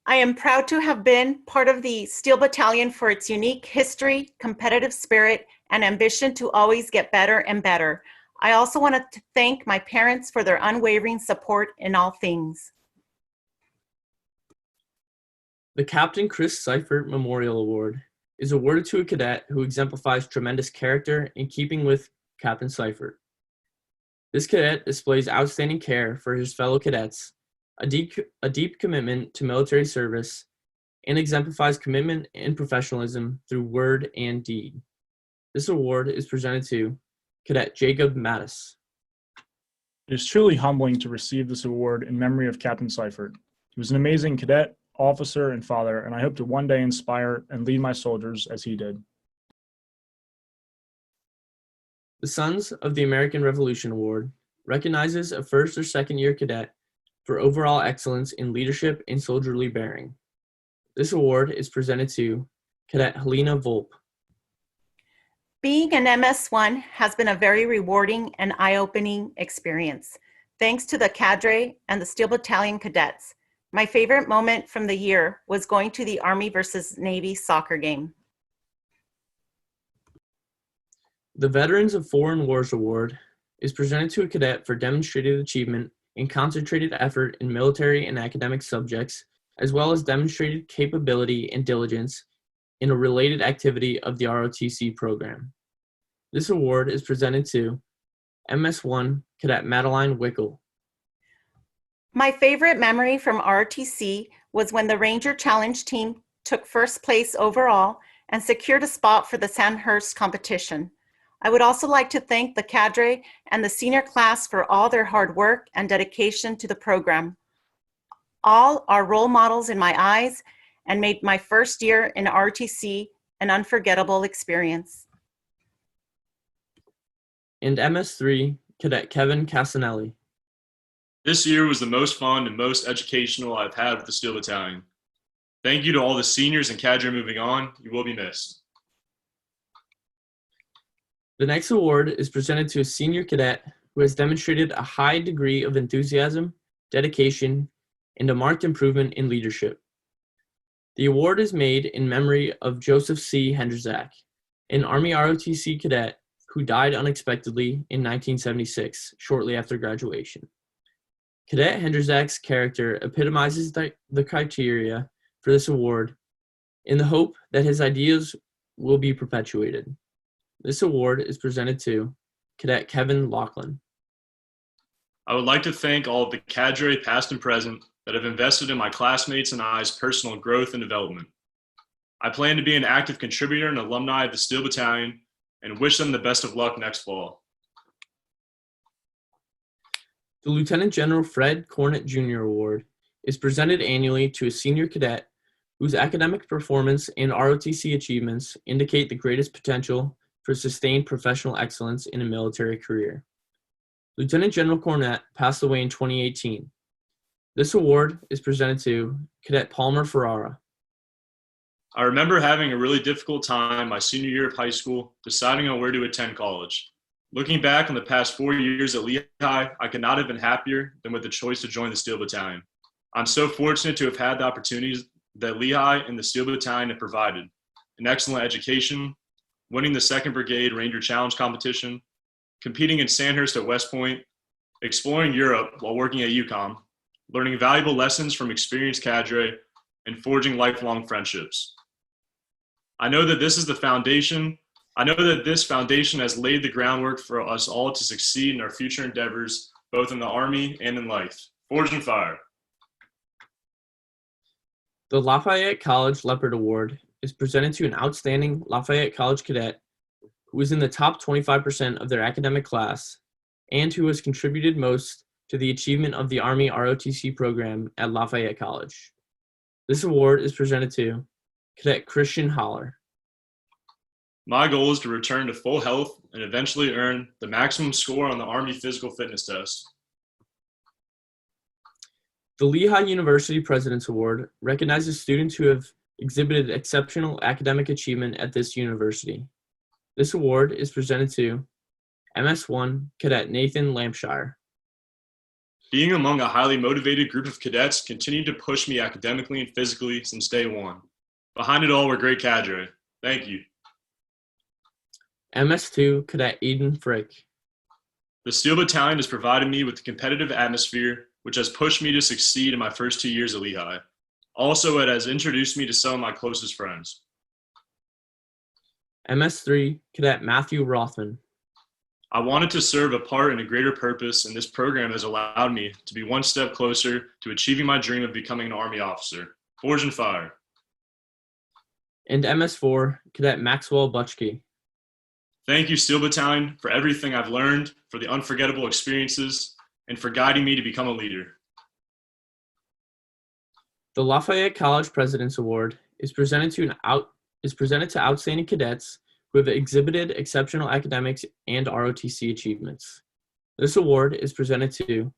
I am proud to have been part of the Steel Battalion for its unique history, competitive spirit, and ambition to always get better and better. I also want to thank my parents for their unwavering support in all things. The Captain Chris Seifert Memorial Award is awarded to a cadet who exemplifies tremendous character in keeping with Captain Seifert. This cadet displays outstanding care for his fellow cadets, a deep commitment to military service, and exemplifies commitment and professionalism through word and deed. This award is presented to Cadet Jacob Mattis. It is truly humbling to receive this award in memory of Captain Seifert. He was an amazing cadet, officer, and father, and I hope to one day inspire and lead my soldiers as he did. The Sons of the American Revolution Award recognizes a first or second year cadet for overall excellence in leadership and soldierly bearing. This award is presented to Cadet Helena Volpe. Being an MS1 has been a very rewarding and eye-opening experience. Thanks to the cadre and the Steel Battalion cadets. My favorite moment from the year was going to the Army versus Navy soccer game. The Veterans of Foreign Wars Award is presented to a cadet for demonstrated achievement and concentrated effort in military and academic subjects, as well as demonstrated capability and diligence in a related activity of the ROTC program. This award is presented to MS1 Cadet Madeline Wickel. My favorite memory from ROTC was when the Ranger Challenge team took first place overall and secured a spot for the Sandhurst competition. I would also like to thank the cadre and the senior class for all their hard work and dedication to the program. All are role models in my eyes and made my first year in ROTC an unforgettable experience. And MS3 Cadet Kevin Casanelli. This year was the most fun and most educational I've had with the Steel Battalion. Thank you to all the seniors and cadre moving on. You will be missed. The next award is presented to a senior cadet who has demonstrated a high degree of enthusiasm, dedication, and a marked improvement in leadership. The award is made in memory of Joseph C. Hendrzak, an Army ROTC cadet who died unexpectedly in 1976, shortly after graduation. Cadet Hendrzak's character epitomizes the criteria for this award in the hope that his ideas will be perpetuated. This award is presented to Cadet Kevin Laughlin. I would like to thank all of the cadre, past and present, that have invested in my classmates and I's personal growth and development. I plan to be an active contributor and alumni of the Steel Battalion and wish them the best of luck next fall. The Lieutenant General Fred Cornett Jr. Award is presented annually to a senior cadet whose academic performance and ROTC achievements indicate the greatest potential for sustained professional excellence in a military career. Lieutenant General Cornett passed away in 2018. This award is presented to Cadet Palmer Ferrara. I remember having a really difficult time my senior year of high school deciding on where to attend college. Looking back on the past 4 years at Lehigh, I could not have been happier than with the choice to join the Steel Battalion. I'm so fortunate to have had the opportunities that Lehigh and the Steel Battalion have provided: an excellent education, winning the 2nd Brigade Ranger Challenge competition, competing in Sandhurst at West Point, exploring Europe while working at UCOM, learning valuable lessons from experienced cadre, and forging lifelong friendships. I know that this foundation has laid the groundwork for us all to succeed in our future endeavors, both in the Army and in life. Forge and fire. The Lafayette College Leopard Award is presented to an outstanding Lafayette College cadet who is in the top 25% of their academic class and who has contributed most to the achievement of the Army ROTC program at Lafayette College. This award is presented to Cadet Christian Holler. My goal is to return to full health and eventually earn the maximum score on the Army Physical Fitness Test. The Lehigh University President's Award recognizes students who have exhibited exceptional academic achievement at this university. This award is presented to MS1 Cadet Nathan Lampshire. Being among a highly motivated group of cadets continued to push me academically and physically since day one. Behind it all were great cadre. Thank you. MS2 Cadet Eden Frick. The Steel Battalion has provided me with a competitive atmosphere, which has pushed me to succeed in my first 2 years at Lehigh. Also, it has introduced me to some of my closest friends. MS3 Cadet Matthew Rothman. I wanted to serve a part in a greater purpose, and this program has allowed me to be one step closer to achieving my dream of becoming an Army officer. Forge and fire. And MS4 Cadet Maxwell Butchke. Thank you, Steel Battalion, for everything I've learned, for the unforgettable experiences, and for guiding me to become a leader. The Lafayette College President's Award is presented to outstanding cadets who have exhibited exceptional academics and ROTC achievements. This award is presented to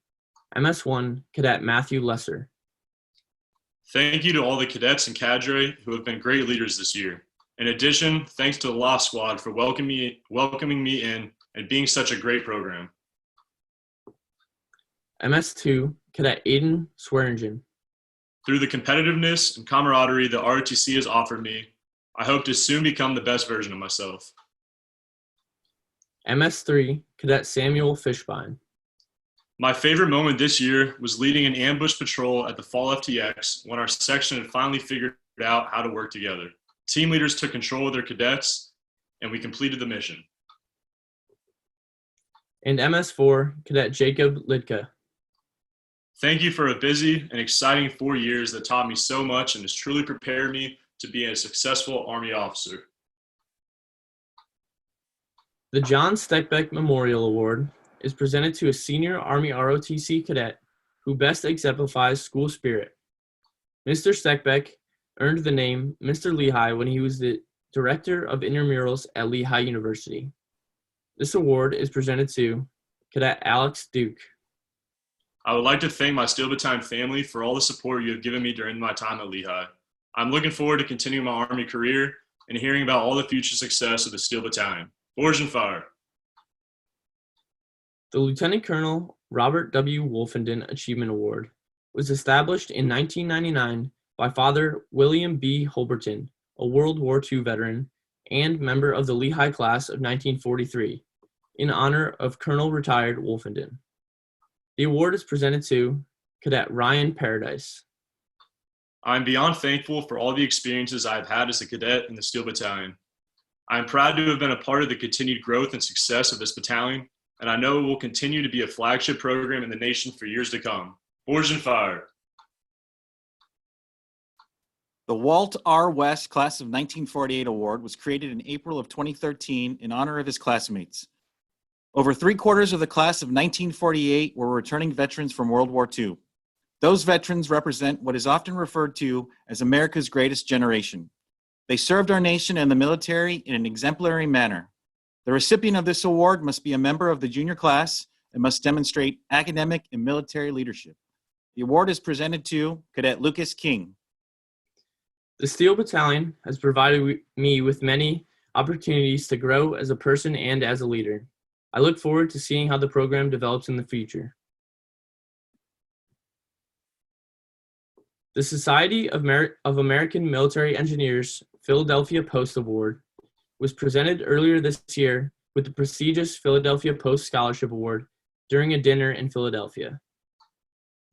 MS1 Cadet Matthew Lesser. Thank you to all the cadets and cadre who have been great leaders this year. In addition, thanks to the Law Squad for welcoming me in and being such a great program. MS2 Cadet Aiden Swearingen. Through the competitiveness and camaraderie that ROTC has offered me, I hope to soon become the best version of myself. MS3 Cadet Samuel Fishbein. My favorite moment this year was leading an ambush patrol at the Fall FTX when our section had finally figured out how to work together. Team leaders took control of their cadets, and we completed the mission. And MS4 Cadet Jacob Lidka. Thank you for a busy and exciting 4 years that taught me so much and has truly prepared me to be a successful Army officer. The John Steckbeck Memorial Award is presented to a senior Army ROTC cadet who best exemplifies school spirit. Mr. Steckbeck earned the name Mr. Lehigh when he was the Director of Intramurals at Lehigh University. This award is presented to Cadet Alex Duke. I would like to thank my Steel Battalion family for all the support you have given me during my time at Lehigh. I'm looking forward to continuing my Army career and hearing about all the future success of the Steel Battalion. Forge and fire. The Lieutenant Colonel Robert W. Wolfenden Achievement Award was established in 1999 by Father William B. Holberton, a World War II veteran and member of the Lehigh class of 1943, in honor of Colonel Retired Wolfenden. The award is presented to Cadet Ryan Paradise. I'm beyond thankful for all the experiences I've had as a cadet in the Steel Battalion. I am proud to have been a part of the continued growth and success of this battalion, and I know it will continue to be a flagship program in the nation for years to come. Forge and fire. The Walt R. West Class of 1948 Award was created in April of 2013 in honor of his classmates. Over 3/4 of the class of 1948 were returning veterans from World War II. Those veterans represent what is often referred to as America's greatest generation. They served our nation and the military in an exemplary manner. The recipient of this award must be a member of the junior class and must demonstrate academic and military leadership. The award is presented to Cadet Lucas King. The Steel Battalion has provided me with many opportunities to grow as a person and as a leader. I look forward to seeing how the program develops in the future. The Society of American Military Engineers Philadelphia Post Award was presented earlier this year with the prestigious Philadelphia Post Scholarship Award during a dinner in Philadelphia.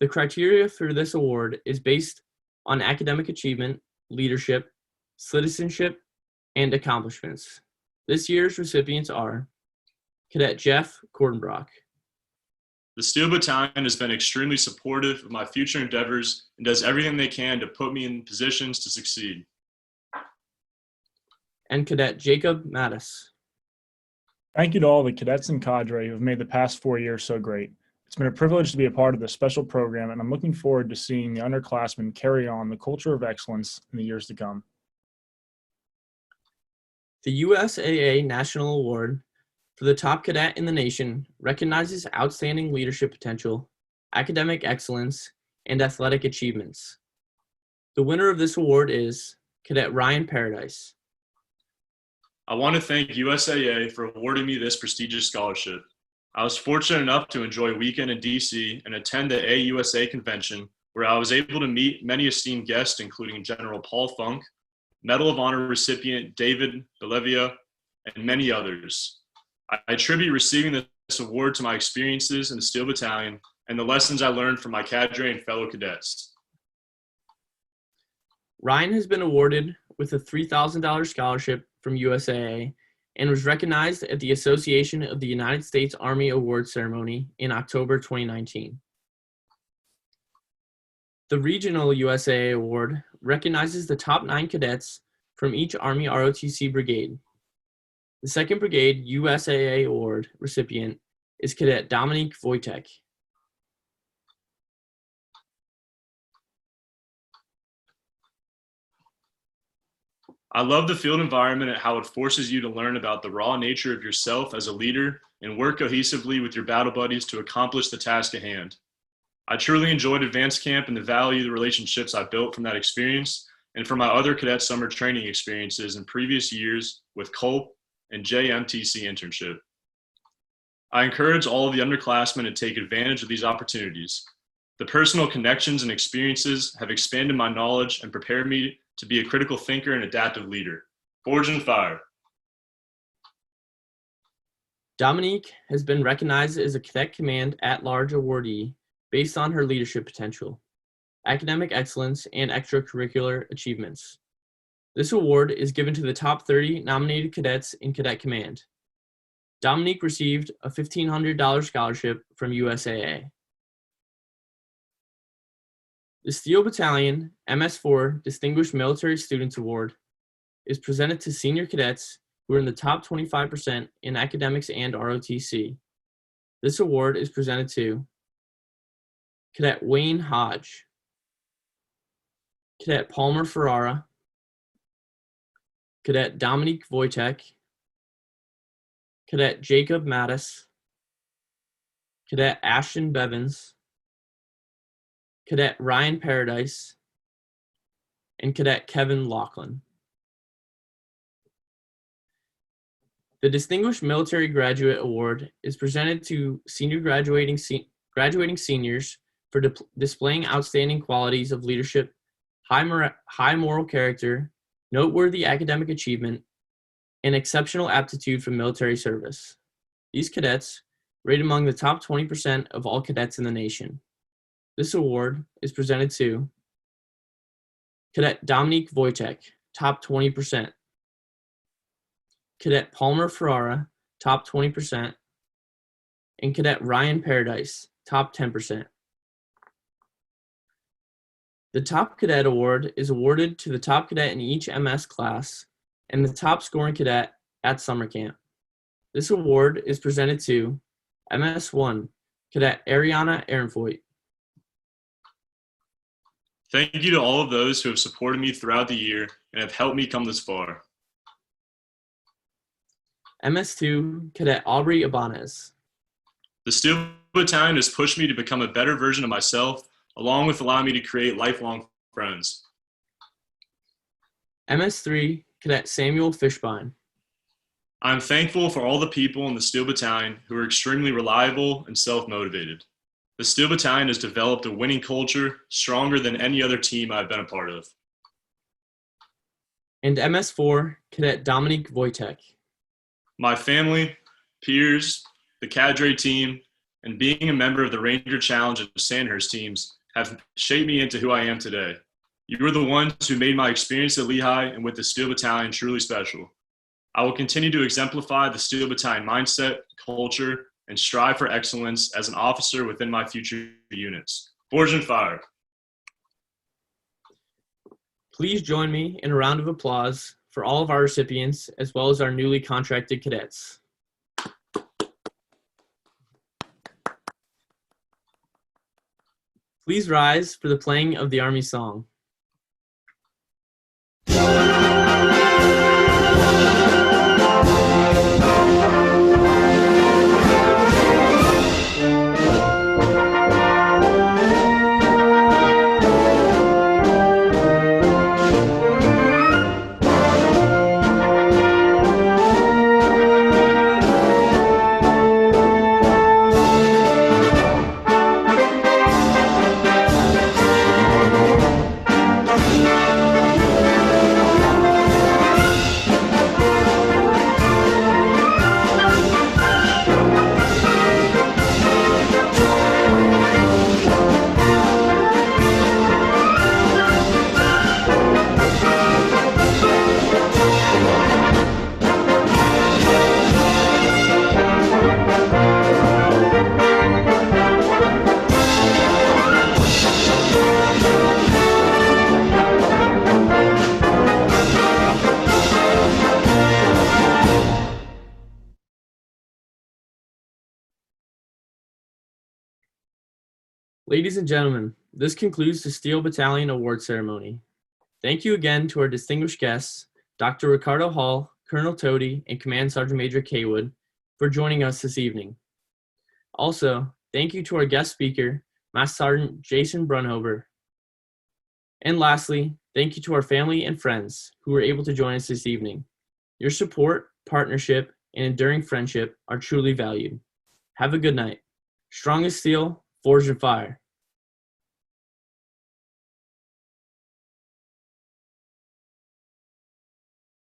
The criteria for this award is based on academic achievement, leadership, citizenship, and accomplishments. This year's recipients are Cadet Jeff Kordenbrock. The Steel Battalion has been extremely supportive of my future endeavors and does everything they can to put me in positions to succeed. And Cadet Jacob Mattis. Thank you to all the cadets and cadre who have made the past 4 years so great. It's been a privilege to be a part of this special program, and I'm looking forward to seeing the underclassmen carry on the culture of excellence in the years to come. The USAA National Award for the top cadet in the nation recognizes outstanding leadership potential, academic excellence, and athletic achievements. The winner of this award is Cadet Ryan Paradise. I want to thank USAA for awarding me this prestigious scholarship. I was fortunate enough to enjoy a weekend in DC and attend the AUSA convention, where I was able to meet many esteemed guests, including General Paul Funk, Medal of Honor recipient David Belevia, and many others. I attribute receiving this award to my experiences in the Steel Battalion and the lessons I learned from my cadre and fellow cadets. Ryan has been awarded with a $3,000 scholarship from USAA and was recognized at the Association of the United States Army Awards ceremony in October 2019. The Regional USAA Award recognizes the top 9 cadets from each Army ROTC brigade. The 2nd Brigade USAA Award recipient is Cadet Dominique Wojtek. I love the field environment and how it forces you to learn about the raw nature of yourself as a leader and work cohesively with your battle buddies to accomplish the task at hand. I truly enjoyed advanced camp and the value of the relationships I built from that experience and from my other cadet summer training experiences in previous years with COLP and JMTC internship. I encourage all of the underclassmen to take advantage of these opportunities. The personal connections and experiences have expanded my knowledge and prepared me to be a critical thinker and adaptive leader. Forge and fire. Dominique has been recognized as a Cadet Command at-large awardee based on her leadership potential, academic excellence, and extracurricular achievements. This award is given to the top 30 nominated cadets in Cadet Command. Dominique received a $1,500 scholarship from USAA. The Steel Battalion MS4 Distinguished Military Students Award is presented to senior cadets who are in the top 25% in academics and ROTC. This award is presented to Cadet Wayne Hodge, Cadet Palmer Ferrara, Cadet Dominique Wojtek, Cadet Jacob Mattis, Cadet Ashton Bevins, Cadet Ryan Paradise, and Cadet Kevin Laughlin. The Distinguished Military Graduate Award is presented to senior graduating seniors for displaying outstanding qualities of leadership, high moral character, noteworthy academic achievement, and exceptional aptitude for military service. These cadets rate among the top 20% of all cadets in the nation. This award is presented to Cadet Dominique Wojtek, top 20%, Cadet Palmer Ferrara, top 20%, and Cadet Ryan Paradise, top 10%. The Top Cadet Award is awarded to the top cadet in each MS class and the top scoring cadet at summer camp. This award is presented to MS1, Cadet Ariana Ehrenvoigt. Thank you to all of those who have supported me throughout the year and have helped me come this far. MS2, Cadet Aubrey Ibanez. The Steel Battalion has pushed me to become a better version of myself, along with allowing me to create lifelong friends. MS3, Cadet Samuel Fishbein. I'm thankful for all the people in the Steel Battalion who are extremely reliable and self-motivated. The Steel Battalion has developed a winning culture stronger than any other team I've been a part of. And MS4, Cadet Dominique Wojtek. My family, peers, the cadre team, and being a member of the Ranger Challenge and Sandhurst teams have shaped me into who I am today. You are the ones who made my experience at Lehigh and with the Steel Battalion truly special. I will continue to exemplify the Steel Battalion mindset, culture, and strive for excellence as an officer within my future units. Forge and fire. Please join me in a round of applause for all of our recipients as well as our newly contracted cadets. Please rise for the playing of the Army song. Ladies and gentlemen, this concludes the Steel Battalion Award Ceremony. Thank you again to our distinguished guests, Dr. Ricardo Hall, Colonel Toady, and Command Sergeant Major Kaywood, for joining us this evening. Also, thank you to our guest speaker, Master Sergeant Jason Brunhover. And lastly, thank you to our family and friends who were able to join us this evening. Your support, partnership, and enduring friendship are truly valued. Have a good night. Strong as steel, forged in fire.